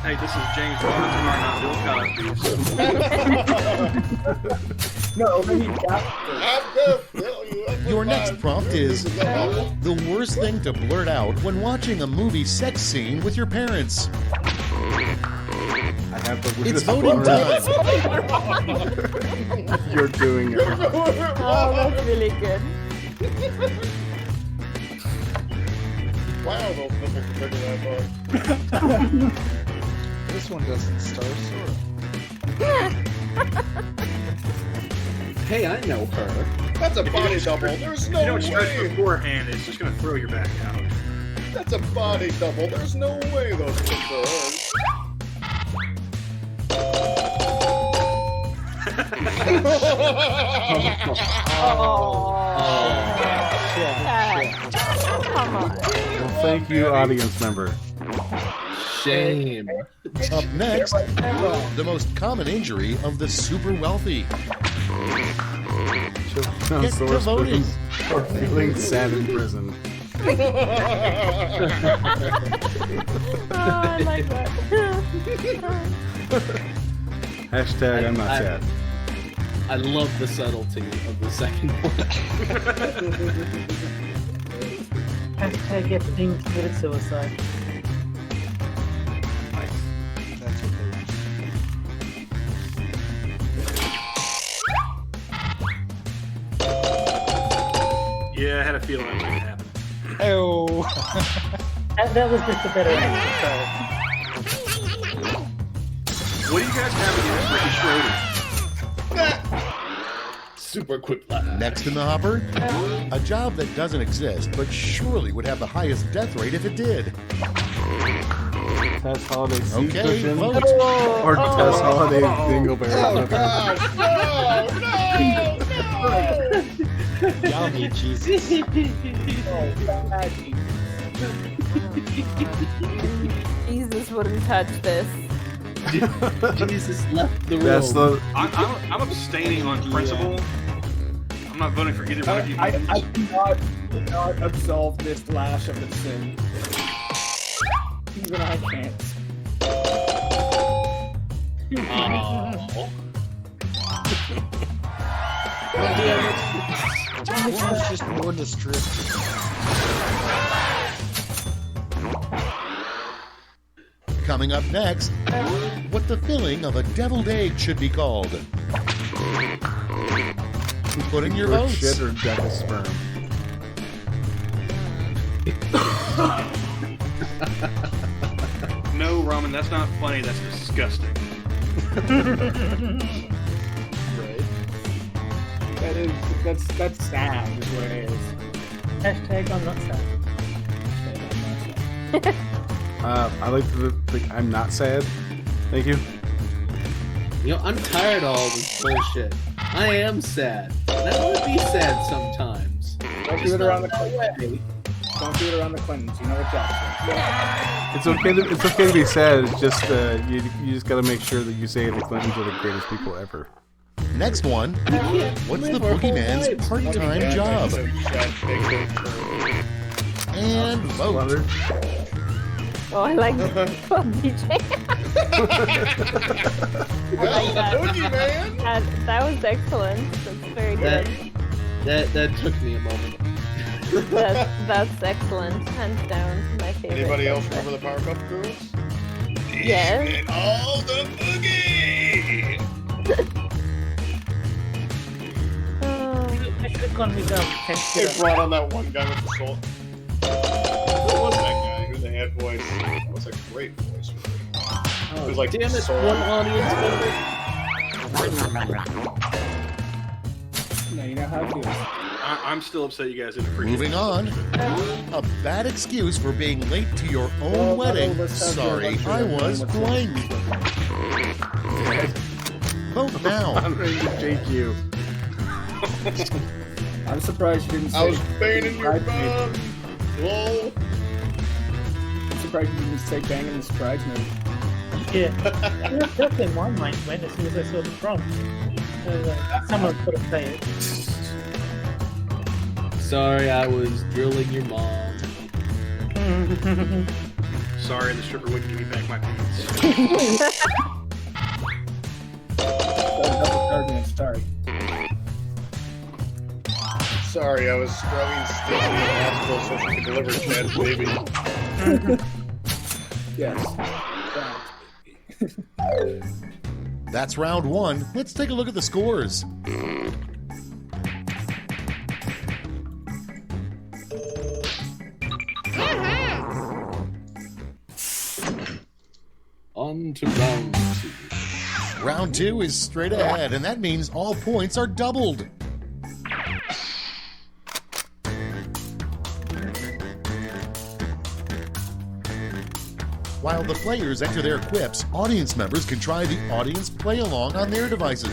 Hey, this is James Bond, not Bill Cosby. No, then you got Your next prompt is the worst thing to blurt out when watching a movie sex scene with your parents. I have the It's weirdest voting blur. time. You're doing it. Oh, that's really good. Wow, those nipples compared to that bug. This one doesn't start sore. Hey, I know her. That's a body double. There's If no you don't stretch way. beforehand, it's just gonna throw your back out. That's a body double. There's no way those things are hers. Come on. Well, thank you, audience member. shame. Up next, the most common injury of the super wealthy. Get to voting. Or feeling sad in prison. Oh, I like that. Hashtag I'm not sad. I love the subtlety of the second one. Hashtag Epstein committed suicide. That's what they Yeah, I had a feeling that might happen. Oh. That was just a better answer. What do you guys have against Ricky Schroeder? Super quiplash. Next in the hopper, a job that doesn't exist, but surely would have the highest death rate if it did. Tess Holiday seat Okay, cushion. vote. Or Tess Holiday dingleberry. Yummy Jesus. Jesus wouldn't touch this. Jesus left the room. That's the I'm abstaining on principle. I'm not voting for either one of you. I cannot absolve this lash of its sin. Even I can't. Oh. It's just more descriptive. Coming up next, what the filling of a deviled egg should be called. Put in your or votes. shit or devil sperm. No, Ramen, that's not funny. That's disgusting. Right. That's sad is what it is. Hashtag I'm not sad. I like the I'm not sad. Thank you. You know, I'm tired of all this bullshit. I am sad. And I want to be sad sometimes. Don't do it around the Clintons. Don't do it around the Clintons. You know what Jack said. It's okay to be sad. It's just you just got to make sure that you say the Clintons are the greatest people ever. Next one, what's the boogeyman's part-time job? And vote. Oh, I like that. Oh, DJ. I like that. That was excellent. That's very good. That took me a moment. That's excellent. Hands down, my favorite. Anybody else remember the Powerpuff Girls? Yes. And all the boogie! I should have gone with They brought on that one guy with the soul. Who was that guy? Who they had voice? That was a great voice. It was like Damn it, soul. one audience member. No, you know how it feels. I'm still upset you guys didn't appreciate Moving on, a bad excuse for being late to your own wedding. Sorry, I was blank. Vote now. I'm ready to take you. I'm surprised you didn't say. I was banging your bum. Lol. I'm surprised you didn't say banging the bridesmaid. Yeah. That's in my mind went as soon as I saw the prompt. Someone's got to say it. Sorry, I was drilling your mom. Sorry, the stripper wouldn't give me back my pants. Sorry. Sorry, I was scrubbing Stacy in the hospital so she could deliver Chad's baby. Yes. That's round one. Let's take a look at the scores. On to round two. Round two is straight ahead, and that means all points are doubled. While the players enter their quips, audience members can try the audience play-along on their devices.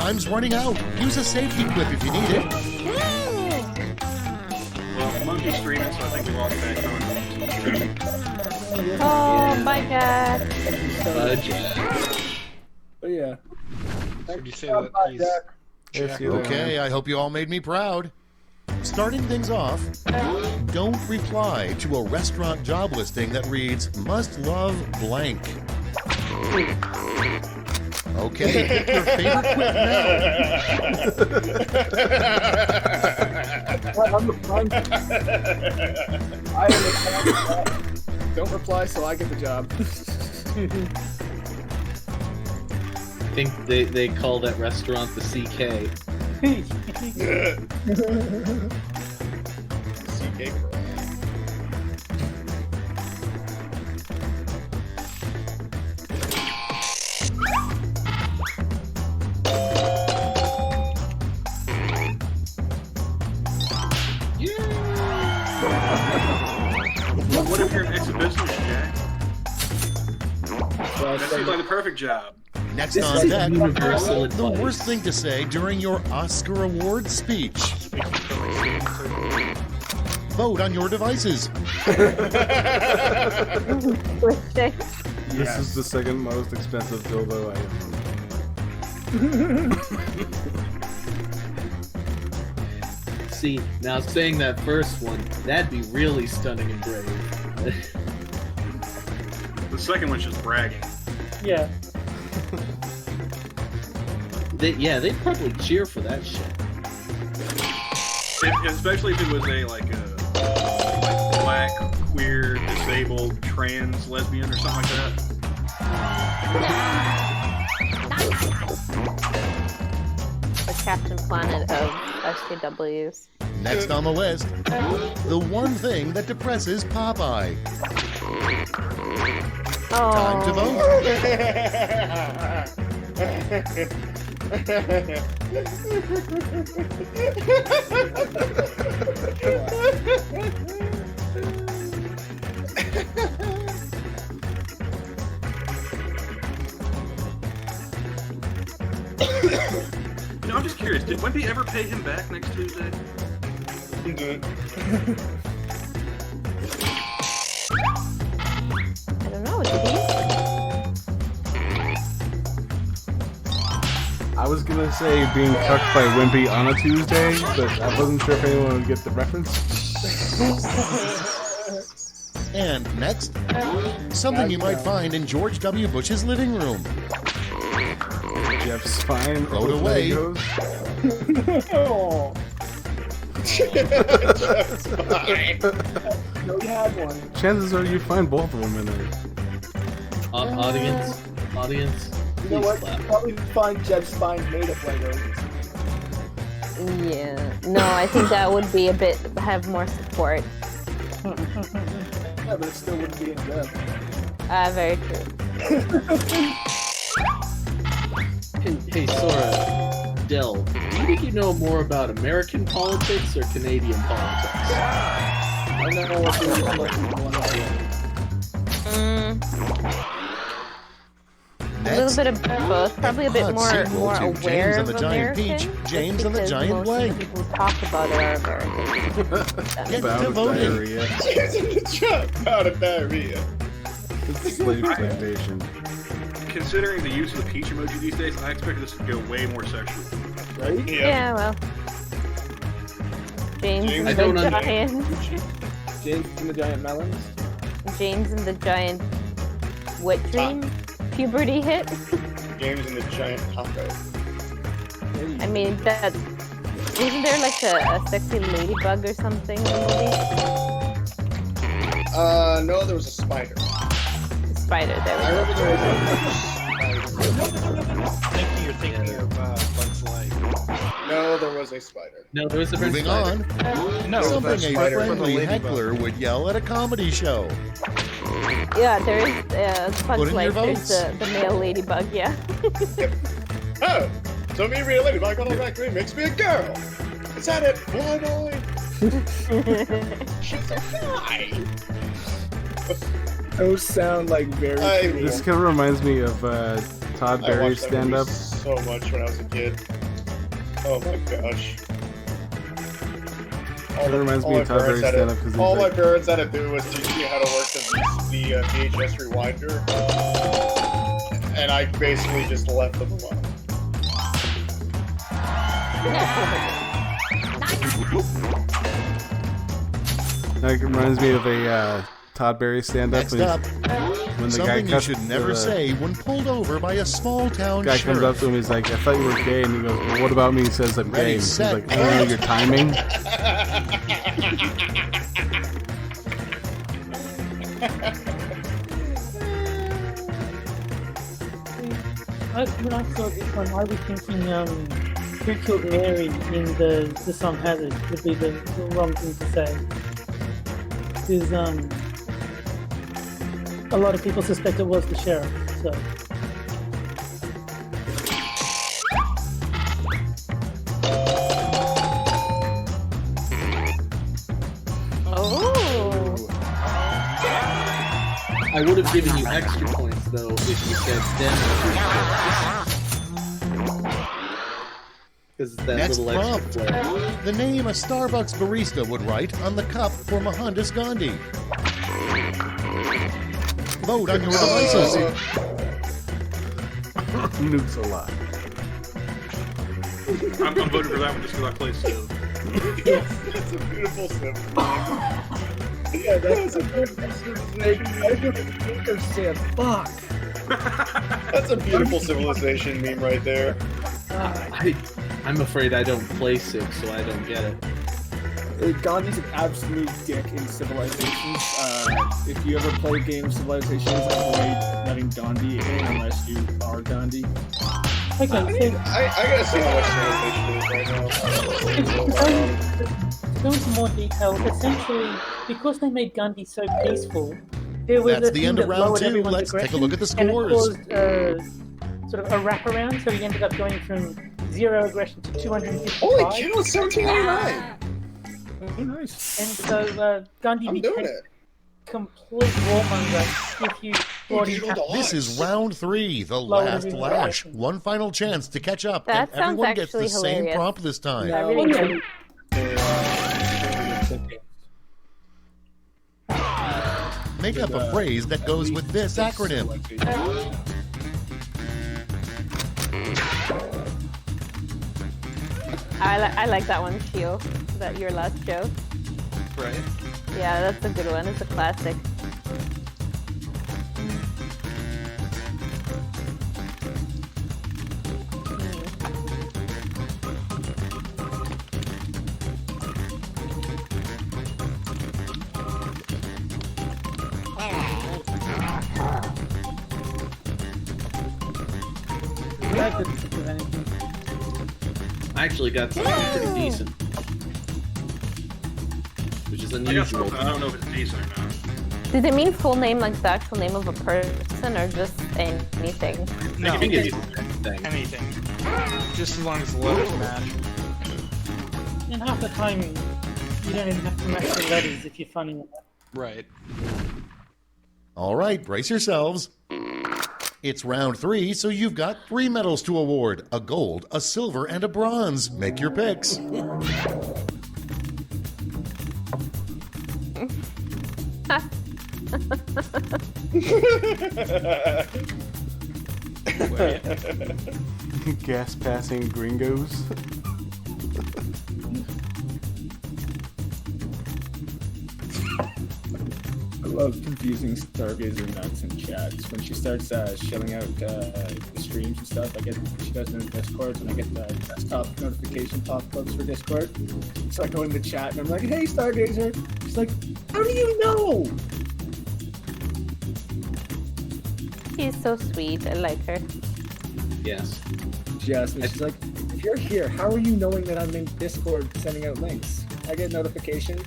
Time's running out. Use a safety quip if you need it. Well, Monkey's streaming, so I think we lost that content. Oh, my God. But yeah. Should you say that he's... Okay, I hope you all made me proud. Starting things off, don't reply to a restaurant job listing that reads, must love blank. Okay, pick your favorite quip now. Don't reply so I get the job. I think they call that restaurant the CK. CK. What if you're an exhibitionist, Jack? That seems like the perfect job. Next on deck, the worst thing to say during your Oscar Awards speech. Vote on your devices. This is the second most expensive dildo I have. See, now saying that first one, that'd be really stunning and brave. The second one's just bragging. Yeah. They'd probably cheer for that shit. Especially if it was a like black, queer, disabled, trans, lesbian, or something like that. The Captain Planet of SJWs. Next on the list, the one thing that depresses Popeye. Oh. Time to vote. You know, I'm just curious, did Wimpy ever pay him back next Tuesday? I don't know, did he? I was gonna say being cucked by Wimpy on a Tuesday, but I wasn't sure if anyone would get the reference. And next, something you might find in George W. Bush's living room. Jeff's spine. Float away. Oh. Jeff's fine. No, you had one. Chances are you find both of them in there. Audience. You know what? You probably find Jeff's spine made of Legos. Yeah. No, I think that would be have more support. Yeah, but it still wouldn't be in Jeff. Very true. Hey, Sora, Del, do you think you know more about American politics or Canadian politics? I don't know what the A little bit of both. Probably a bit more aware James and of the Giant American. Peach, James and the Giant Blank. People who talk about it are American. Get About to voting. diarrhea. Out of diarrhea. It's slave plantation. Considering the use of the peach emoji these days, I expected this to go way more sexual. Right? Yeah, well. James and the Giant. James and the Giant Melons. James and the Giant Wet Dream. Puberty hit. James and the Giant Taco. I mean, that isn't there like a sexy ladybug or something in the movie? No, there was a spider. Spider, there we I go. remember there was You're thinking of Bugs Life. No, there was a spider. No, there was a Moving spider. on, No, something that's a Spider from the friendly Ladybug. heckler would yell at a comedy show. Yeah, there is Put Bugs in Life. your There's the male ladybug, yeah. Oh, so me being a ladybug automatically makes me a girl. Is that it? Fly boy? She's a fly. Those sound like very. This kind of reminds me of Todd I Barry's watched that movie stand-up. so much when I was a kid. Oh my gosh. That reminds me of Todd Berry's stand-up because all my parents had to do was teach me how to work the VHS rewinder, and I basically just left them alone. That reminds me of a Todd Berry stand-up. Next up, when the something guy you should never say when pulled over by a small town guy sheriff. comes up to him, he's like, I thought you were gay, and he goes, well, what about me? He says, I'm Ready, gay. And he's set, like, I don't know your timing. When I saw this one, I was thinking, Who Killed Mary in the song Hazard would be the wrong thing to say. Because a lot of people suspect it was the sheriff, so. I would have given you extra points though if you said Denver. Because that Next little extra prompt. flair. The name a Starbucks barista would write on the cup for Mohandas Gandhi. Vote on your devices. Nukes a lot. I'm voting for that one just because I play Civ. That's a beautiful symbol. Yeah, that's a good civilization. I didn't think of saying fuck. That's a beautiful civilization meme right there. I'm afraid I don't play Civ, so I don't get it. Gandhi's an absolute dick in Civilizations. If you ever play a game of Civilizations, avoid letting Gandhi in unless you are Gandhi. Okay, I gotta see how much civilization is right now. To go into more detail, essentially, because they made Gandhi so peaceful, there was That's a the thing end of that round lowered 2. everyone's Let's take a aggression, look at the and it scores. caused sort of a wraparound, so he ended up going from 0 aggression to 255. Holy cow, it's 1789! Oh, nice. And so Gandhi became complete warmonger if you brought in This is round 3, the Lower last everyone's lash. aggression. One final chance to catch up, That and everyone sounds gets the actually same hilarious. prompt this time. I really do. Make up a phrase that goes with this acronym. I like that one, Shio. That your last joke. Right. Yeah, that's a good one. It's a classic. I couldn't think of anything. I actually got something pretty decent. Which is I got unusual. something. I don't know if it's decent or not. Did it mean full name, like the actual name of a person, or just anything? No, I think it's anything. anything. Just as long as the letters match. And half the time, you don't even have to match the letters if you're funny enough. Right. All right, brace yourselves. It's round 3, so you've got 3 medals to award: a gold, a silver, and a bronze. Make your picks. Gas passing gringos. I love confusing Stargazer nuts in chats. When she starts shelling out the streams and stuff, she does it in Discord, and I get the desktop notification pop-ups for Discord. So I go in the chat and I'm like, hey Stargazer! She's like, how do you know? She's so sweet. I like her. Yes. She asked me, she's like, if you're here, how are you knowing that I'm in Discord sending out links? I get notifications.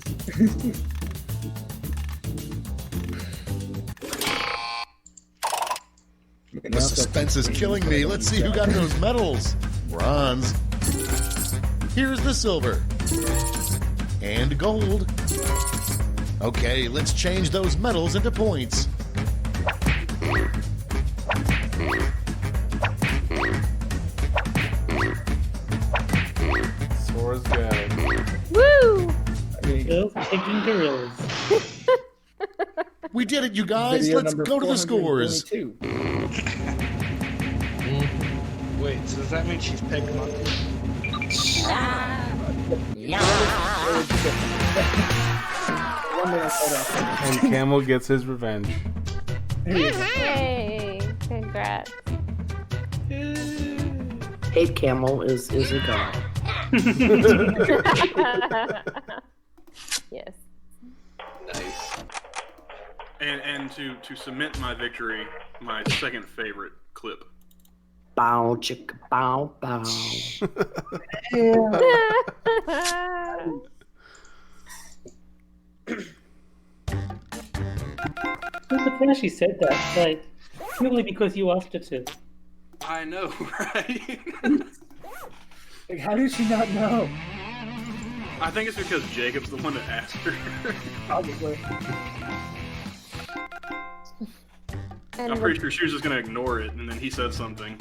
The suspense is killing me. Let's see who got those medals. Bronze. Here's the silver. And gold. Okay, let's change those medals into points. scores go. Woo! Girls picking gorillas. We did it, you guys. Video Let's number go to the scores. 422. Wait, so does that mean she's pegged monkey? And Camel gets his revenge. Yay! Congrats. Hate Camel is a god. Yes. Nice. And to cement my victory, my second favorite clip. Bow chicka bow bow. I'm surprised she said that. Like, purely because you asked her to. I know, right? Like, how did she not know? I think it's because Jacob's the one that asked her. Probably. I'm pretty sure she was just gonna ignore it, and then he said something.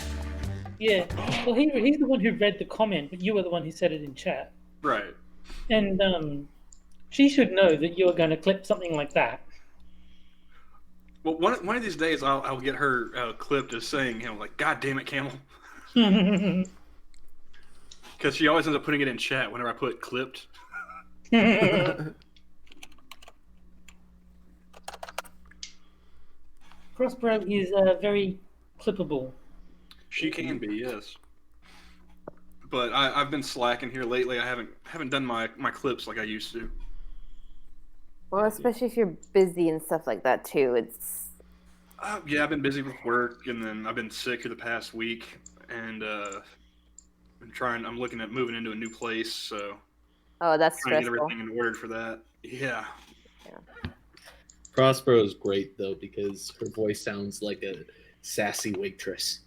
Yeah. Well, he's the one who read the comment, but you were the one who said it in chat. Right. And she should know that you were going to clip something like that. Well, one of these days, I'll get her clipped as saying, like, "God damn it, Camel," because she always ends up putting it in chat whenever I put clipped. Crossbro is very clippable. She can be, yes. But I've been slacking here lately. I haven't done my clips like I used to. Well, especially if you're busy and stuff like that too. It's Yeah, I've been busy with work, and then I've been sick for the past week, and I'm looking at moving into a new place, so. that's trying to stressful. get everything in order for that. Yeah. Prospero is great though because her voice sounds like a sassy waitress.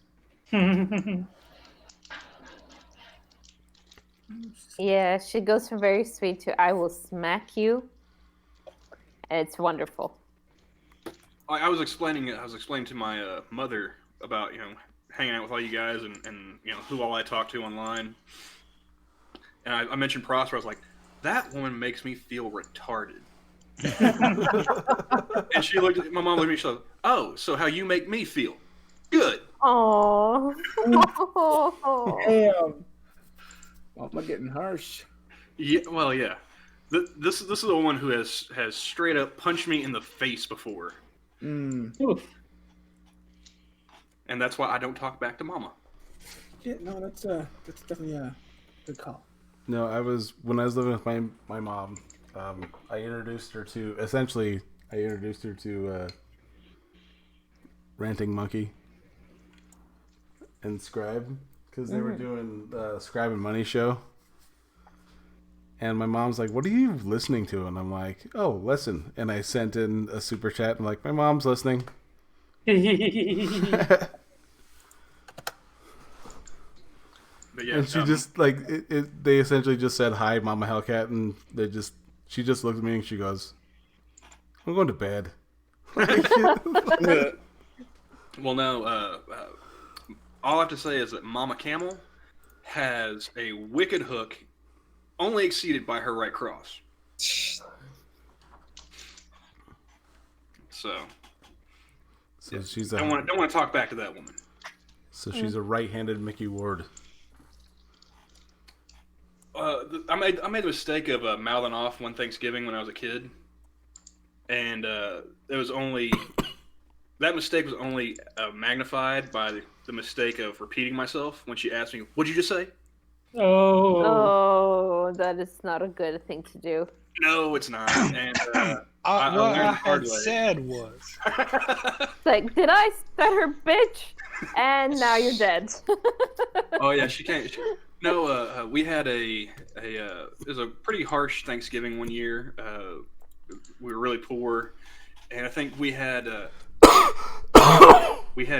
Yeah, she goes from very sweet to "I will smack you," and it's wonderful. I was explaining to my mother about hanging out with all you guys and who all I talk to online, and I mentioned Prosper. I was like, that woman makes me feel retarded. And my mom looked at me. She said, "Oh, so how you make me feel? Good." Oh. Damn. Well, am I getting harsh? Yeah. Well, yeah. This is the one who has straight up punched me in the face before. Oof. And that's why I don't talk back to Mama. Yeah, no, that's definitely a good call. No, when I was living with my mom, I introduced her to Ranting Monkey and Scribe because they were doing the Scribe and Money show. And my mom's like, "What are you listening to?" And I'm like, "Oh, listen." And I sent in a super chat. I'm like, "My mom's listening." But yeah, and she just like they essentially just said, "Hi, Mama Hellcat," and she just looked at me and she goes, "I'm going to bed." Well, no. All I have to say is that Mama Camel has a wicked hook, only exceeded by her right cross. So she's don't want to talk back to that woman. So she's a right-handed Mickey Ward. I made the mistake of mouthing off one Thanksgiving when I was a kid, and that mistake was only magnified by the mistake of repeating myself when she asked me, "What'd you just say?" Oh, that is not a good thing to do. No, it's not. And what I I had said was, like, did I stutter, bitch? And now you're dead. Oh yeah, she can't. No, we had it was a pretty harsh Thanksgiving one year. We were really poor, and I think we had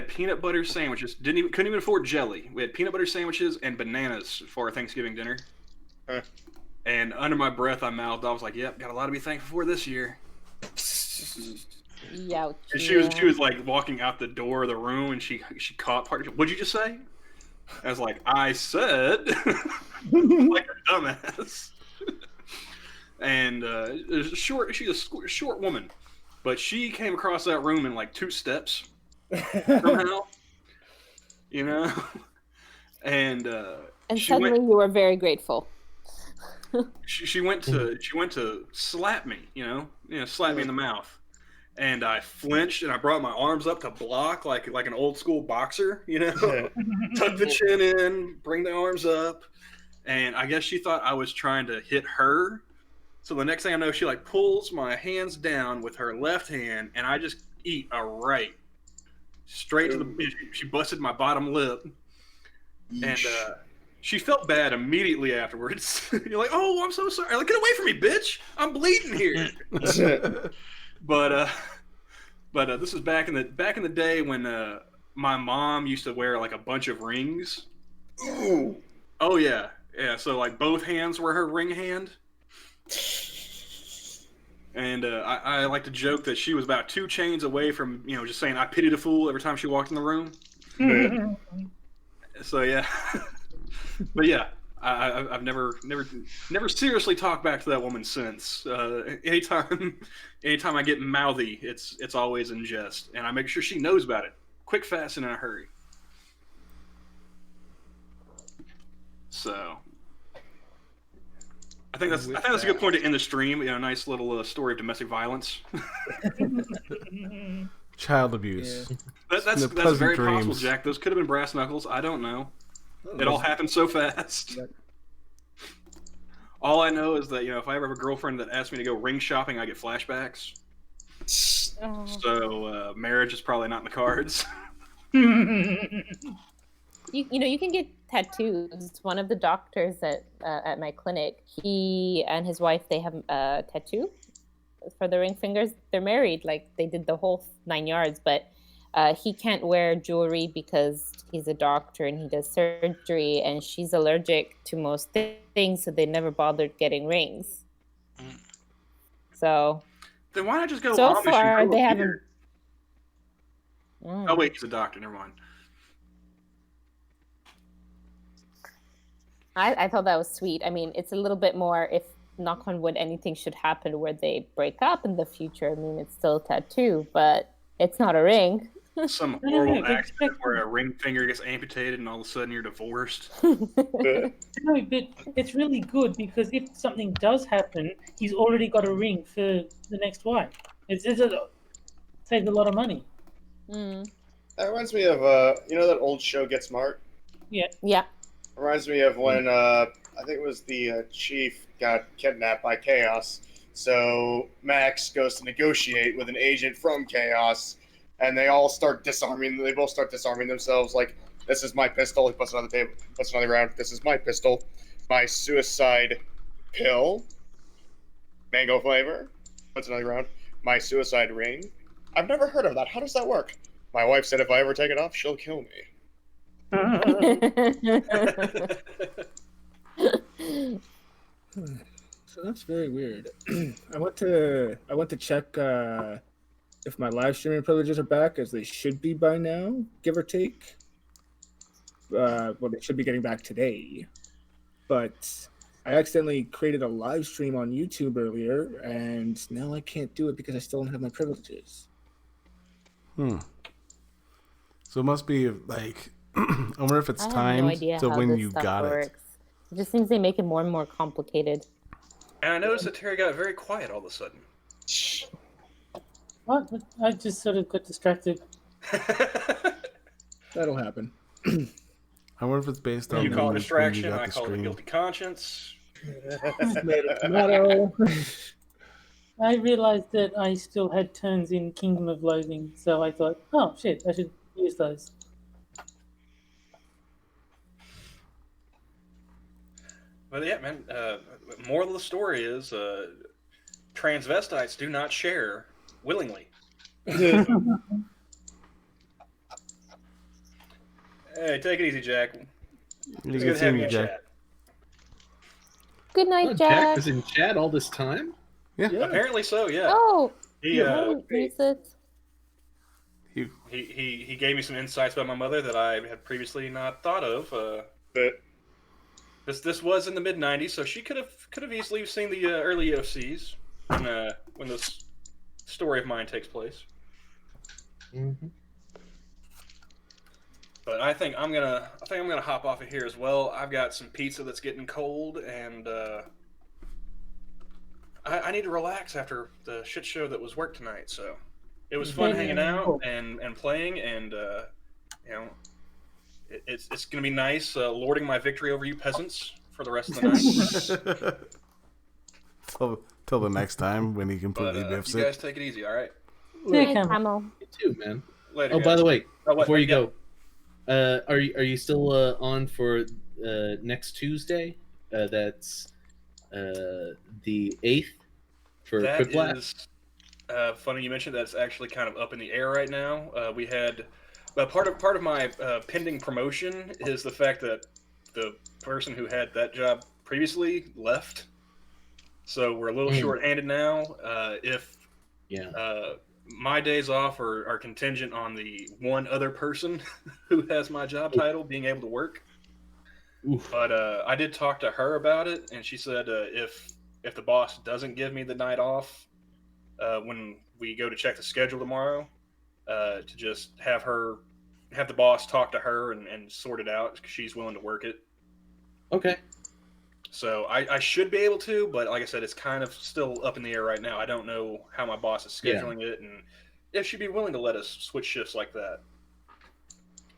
peanut butter sandwiches. Couldn't even afford jelly. We had peanut butter sandwiches and bananas for our Thanksgiving dinner. And under my breath, I mouthed, I was like, "Yep, got a lot to be thankful for this year." Youch. And she was like walking out the door of the room, and she caught part. What'd you just say? I was like, I said, like a dumbass. And she's a short woman, but she came across that room in like 2 steps somehow, you know. And suddenly you were very grateful. she went to slap me, slap me in the mouth, and I flinched and I brought my arms up to block like an old school boxer, tuck the chin in, bring the arms up, and I guess she thought I was trying to hit her. So the next thing I know, she like pulls my hands down with her left hand, and I just eat a right straight to the. She busted my bottom lip, and she felt bad immediately afterwards. You're like, "Oh, I'm so sorry! Like, get away from me, bitch! I'm bleeding here." But this is back in the day when my mom used to wear like a bunch of rings. Ooh. Oh yeah. So like both hands were her ring hand. And I like to joke that she was about 2 chains away from, just saying I pity the fool every time she walked in the room. So yeah. But yeah, I've never seriously talked back to that woman since. Anytime I get mouthy, it's always in jest, and I make sure she knows about it, quick, fast, and in a hurry. So I think that's a good point to end the stream. A nice little story of domestic violence. Child abuse. Yeah. That's very possible, Jack. Those could have been brass knuckles. I don't know. It all happened so fast. All I know is that if I ever have a girlfriend that asks me to go ring shopping, I get flashbacks. Oh. So marriage is probably not in the cards. You can get tattoos. One of the doctors at my clinic, he and his wife, they have a tattoo for the ring fingers. They're married, like they did the whole 9 yards, but he can't wear jewelry because he's a doctor and he does surgery, and she's allergic to most things, so they never bothered getting rings. So then why not just go so Amish far and grow they a haven't. beard? Oh wait, he's a doctor. Never mind. I thought that was sweet. I mean, it's a little bit more, if knock on wood, anything should happen where they break up in the future. I mean, it's still a tattoo, but it's not a ring. Some horrible accident where a ring finger gets amputated and all of a sudden you're divorced. No, but it's really good because if something does happen, he's already got a ring for the next wife. It saves a lot of money. Mm. That reminds me of that old show Get Smart. Yeah. Yeah. Reminds me of when I think it was the chief got kidnapped by Chaos. So Max goes to negotiate with an agent from Chaos, and they all start disarming. They both start disarming themselves. Like, this is my pistol. He puts it on the table. Puts it on the ground. This is my pistol. My suicide pill. Mango flavor. Puts it on the ground. My suicide ring. I've never heard of that. How does that work? My wife said if I ever take it off, she'll kill me. So that's very weird. I went to check if my live streaming privileges are back, as they should be by now, give or take. Well, they should be getting back today. But I accidentally created a live stream on YouTube earlier, and now I can't do it because I still don't have my privileges. So it must be like, I wonder if it's timed to when you got it. It just seems they make it more and more complicated. And I noticed that Terry got very quiet all of a sudden. What? I just sort of got distracted. That'll happen. I wonder if it's based on you call it distraction, I call it a guilty conscience. I realized that I still had turns in Kingdom of Loathing, so I thought, oh shit, I should use those. But yeah, man, moral of the story is transvestites do not share willingly. Hey, take it easy, Jack. It's good having you in chat. Good night, Jack. Jack was in chat all this time? Yeah. Apparently so, yeah. Oh, He He gave me some insights about my mother that I had previously not thought of. But this was in the mid '90s, so she could have easily seen the early UFCs when this story of mine takes place. Mm-hmm. But I think I'm gonna hop off of here as well. I've got some pizza that's getting cold, and I need to relax after the shit show that was work tonight. So it was fun hanging out and playing, and it's gonna be nice lording my victory over you peasants for the rest of the night. Till the next time when he completely biffs you it. guys take it easy, all right? Hey, Camel. You too, man. Later, Oh, by guys. the way, Oh, what? before you Yeah. go, are you still on for next Tuesday? That's the 8th for That Quiplash. is funny you mentioned that's actually kind of up in the air right now. We had part of my pending promotion is the fact that the person who had that job previously left, so we're a little short-handed now. If my days off are contingent on the one other person who has my job title being able to work. Oof. But I did talk to her about it, and she said if the boss doesn't give me the night off when we go to check the schedule tomorrow, to just have the boss talk to her and sort it out, because she's willing to work it. Okay. So I should be able to, but like I said, it's kind of still up in the air right now. I don't know how my boss is scheduling it, and if she'd be willing to let us switch shifts like that.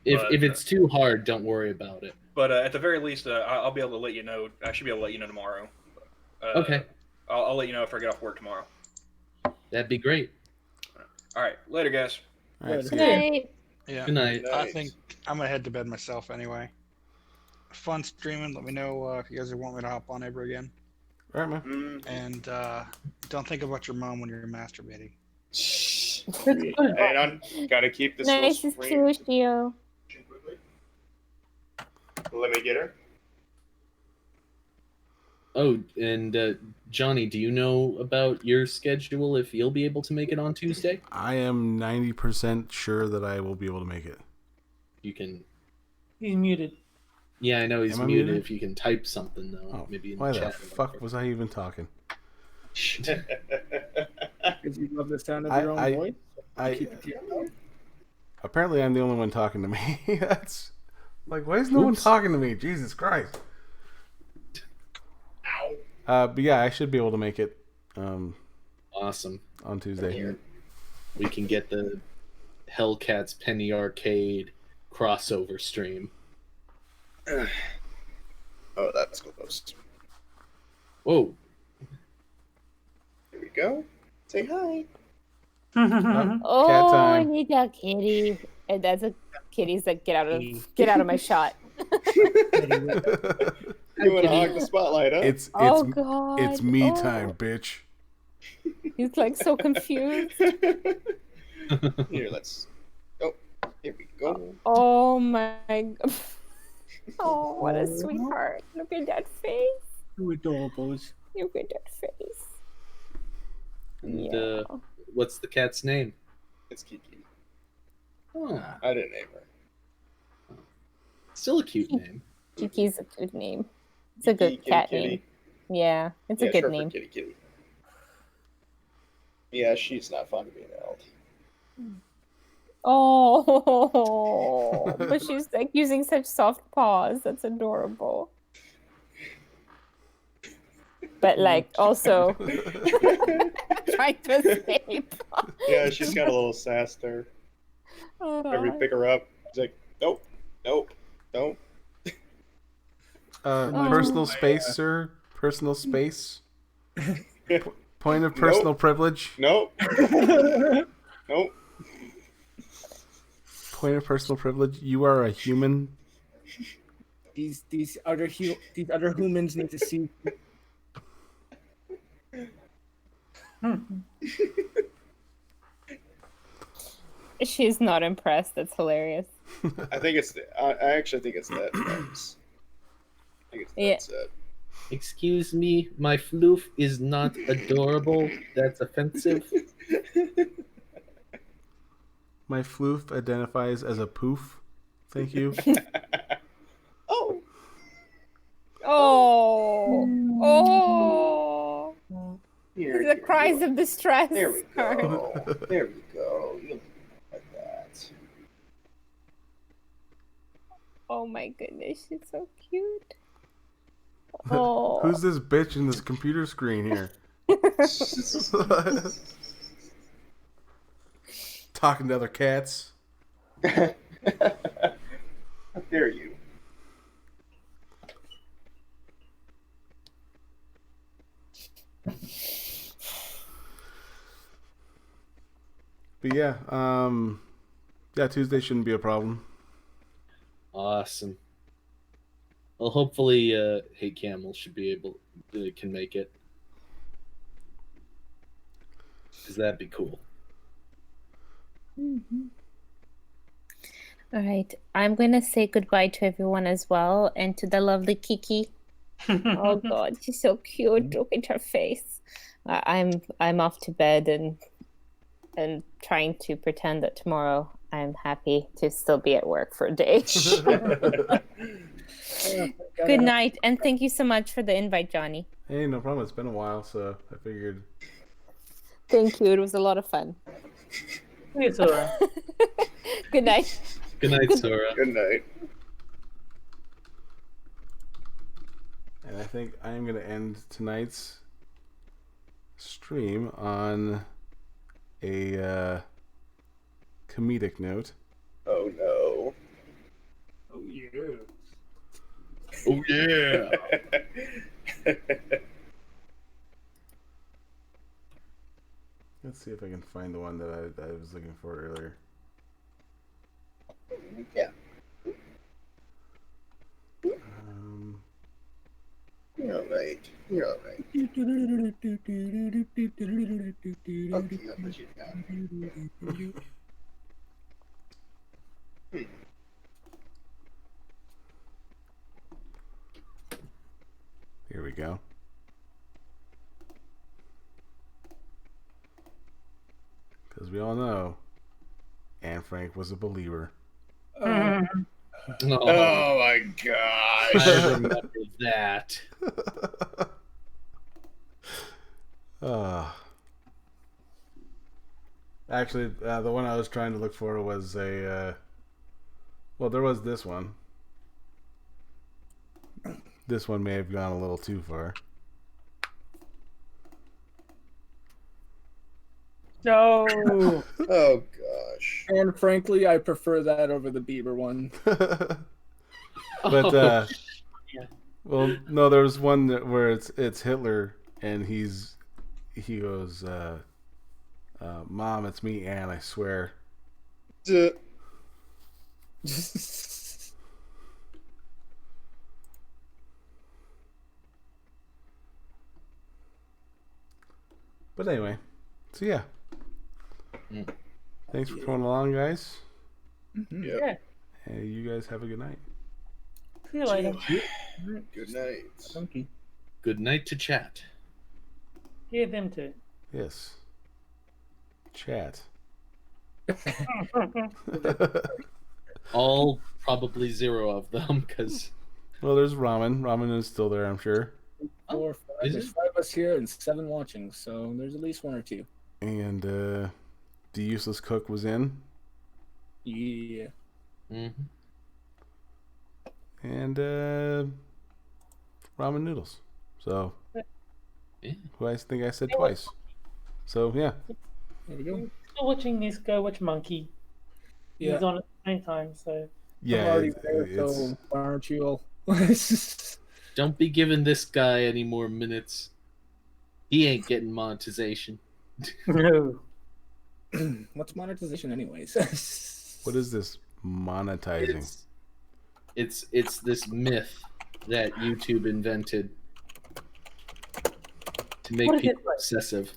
If it's too hard, don't worry about it. But at the very least, I'll be able to let you know. I should be able to let you know tomorrow. Okay. I'll let you know after I get off work tomorrow. That'd be great. All right. Later, guys. All right, Good night. Yeah. Good night. I think I'm gonna head to bed myself anyway. Fun streaming. Let me know if you guys want me to hop on ever again. All right, man. And don't think about your mom when you're masturbating. Hang on, gotta keep this Nice to little see you, screen. Shio. Let me get her. Oh, and Johnny, do you know about your schedule? If you'll be able to make it on Tuesday, I am 90% sure that I will be able to make it. you can. He's muted. Yeah, I know he's Am I muted. muted? If you can type something though, Oh, maybe in why the the chat. fuck was I even talking? Because you love the sound of I- your own I- voice. I- Keep it to yourself. Apparently, I'm the only one talking to me. That's like, why is no one talking to me? Jesus Christ. But yeah, I should be able to make it. Awesome. On Tuesday. We can get the Hellcat's Penny Arcade crossover stream. Oh, that's close. Whoa. Here we go. Say hi. Oh, cat I time. need that kitty. And that's a kitty's like get out of my shot. You want to hog the spotlight, huh? It's Oh, God. it's me Oh. time, bitch. He's like so confused. Here, let's. Oh, here we go. Oh my. Oh, what a sweetheart! Look at that face. Who adorables. Look at that face. And Yeah. what's the cat's name? It's Kiki. Oh, I didn't name her. still a cute name. Kiki's a good name. It's a good Kitty, cat kitty. name. Yeah, it's a Yeah, good short for name. Kitty, kitty. Yeah, she's not fond of being held. Oh, but she's like using such soft paws. That's adorable. But like also trying to escape. Yeah, she's got a little sass there. Whenever you pick her up, she's like, nope, nope, don't. Personal space, sir. Personal space. Point of personal Nope. privilege. Nope. Nope. Point of personal privilege. You are a human. These other humans need to see. She's not impressed. That's hilarious. I think it's. I actually think it's that. Friends. I think it's that. Excuse me, my floof is not adorable. That's offensive. My floof identifies as a poof. Thank you. Oh. Oh. Here, The cries of distress. There we go. There we go. You like that. Oh my goodness, she's so cute. Oh. Who's this bitch in this computer screen here? Talking to other cats. How dare you? But yeah, Tuesday shouldn't be a problem. Awesome. Well, hopefully, Hey Camel should be able can make it, because that'd be cool. All right, I'm gonna say goodbye to everyone as well, and to the lovely Kiki. Oh God, she's so cute. Look at her face. I'm off to bed and trying to pretend that tomorrow I'm happy to still be at work for a day. Good night, and thank you so much for the invite, Johnny. Hey, no problem. It's been a while, so I figured. Thank you. It was a lot of fun. It's all right. Good night. Good night, Sora. Good night. And I think I am going to end tonight's stream on a comedic note. Oh no. Oh yeah. Oh yeah. Let's see if I can find the one that I was looking for earlier. Yeah. You're alright. You're alright. Okay, I'll put you down. Here we go. Because we all know Anne Frank was a believer. Oh my gosh. I remember that. Actually, the one I was trying to look for was a. Well, there was this one. This one may have gone a little too far. No. Oh gosh. And frankly, I prefer that over the Bieber one. But Yeah. well, no, there was one where it's Hitler and he goes, "Mom, it's me, Anne. I swear." But anyway, so yeah. Thanks for coming along, guys. Yeah. Hey, you guys have a good night. See you later. Good night. Funky. Good night to chat. Yeah, them too. Yes. Chat. All probably 0 of them, because. Well, there's Ramen. Ramen is still there, I'm sure. There's 5 of us here and 7 watching, so there's at least 1 or 2. And the useless cook was in. Yeah. Mm-hmm. And ramen noodles. So Yeah. who I think I said twice. So yeah. There we go. Still watching this, go watch Monkey. Yeah. He's on at the same time, so. Yeah. I'm already it- there, it's- so why aren't you all? Don't be giving this guy any more minutes. He ain't getting monetization. No. What's monetization, anyways? What is this monetizing? It's this myth that YouTube invented to make What is it people like? obsessive.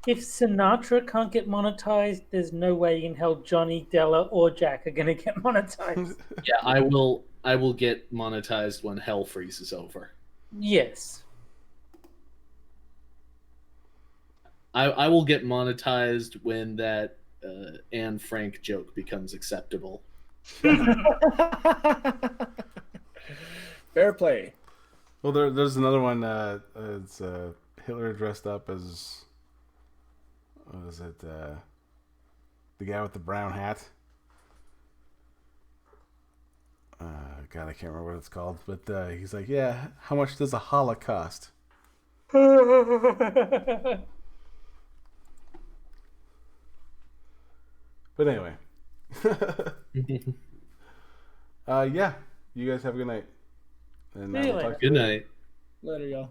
If Sinatra can't get monetized, there's no way in hell Johnny, Della, or Jack are gonna get monetized. Yeah, I will get monetized when hell freezes over. Yes. I will get monetized when that Anne Frank joke becomes acceptable. Fair play. Well, there's another one. It's Hitler dressed up as, what was it? The guy with the brown hat. God, I can't remember what it's called. But he's like, yeah, how much does a Holocaust? But anyway. Yeah, you guys have a good night. And See you we'll later. talk to you Good later. night. Later, y'all.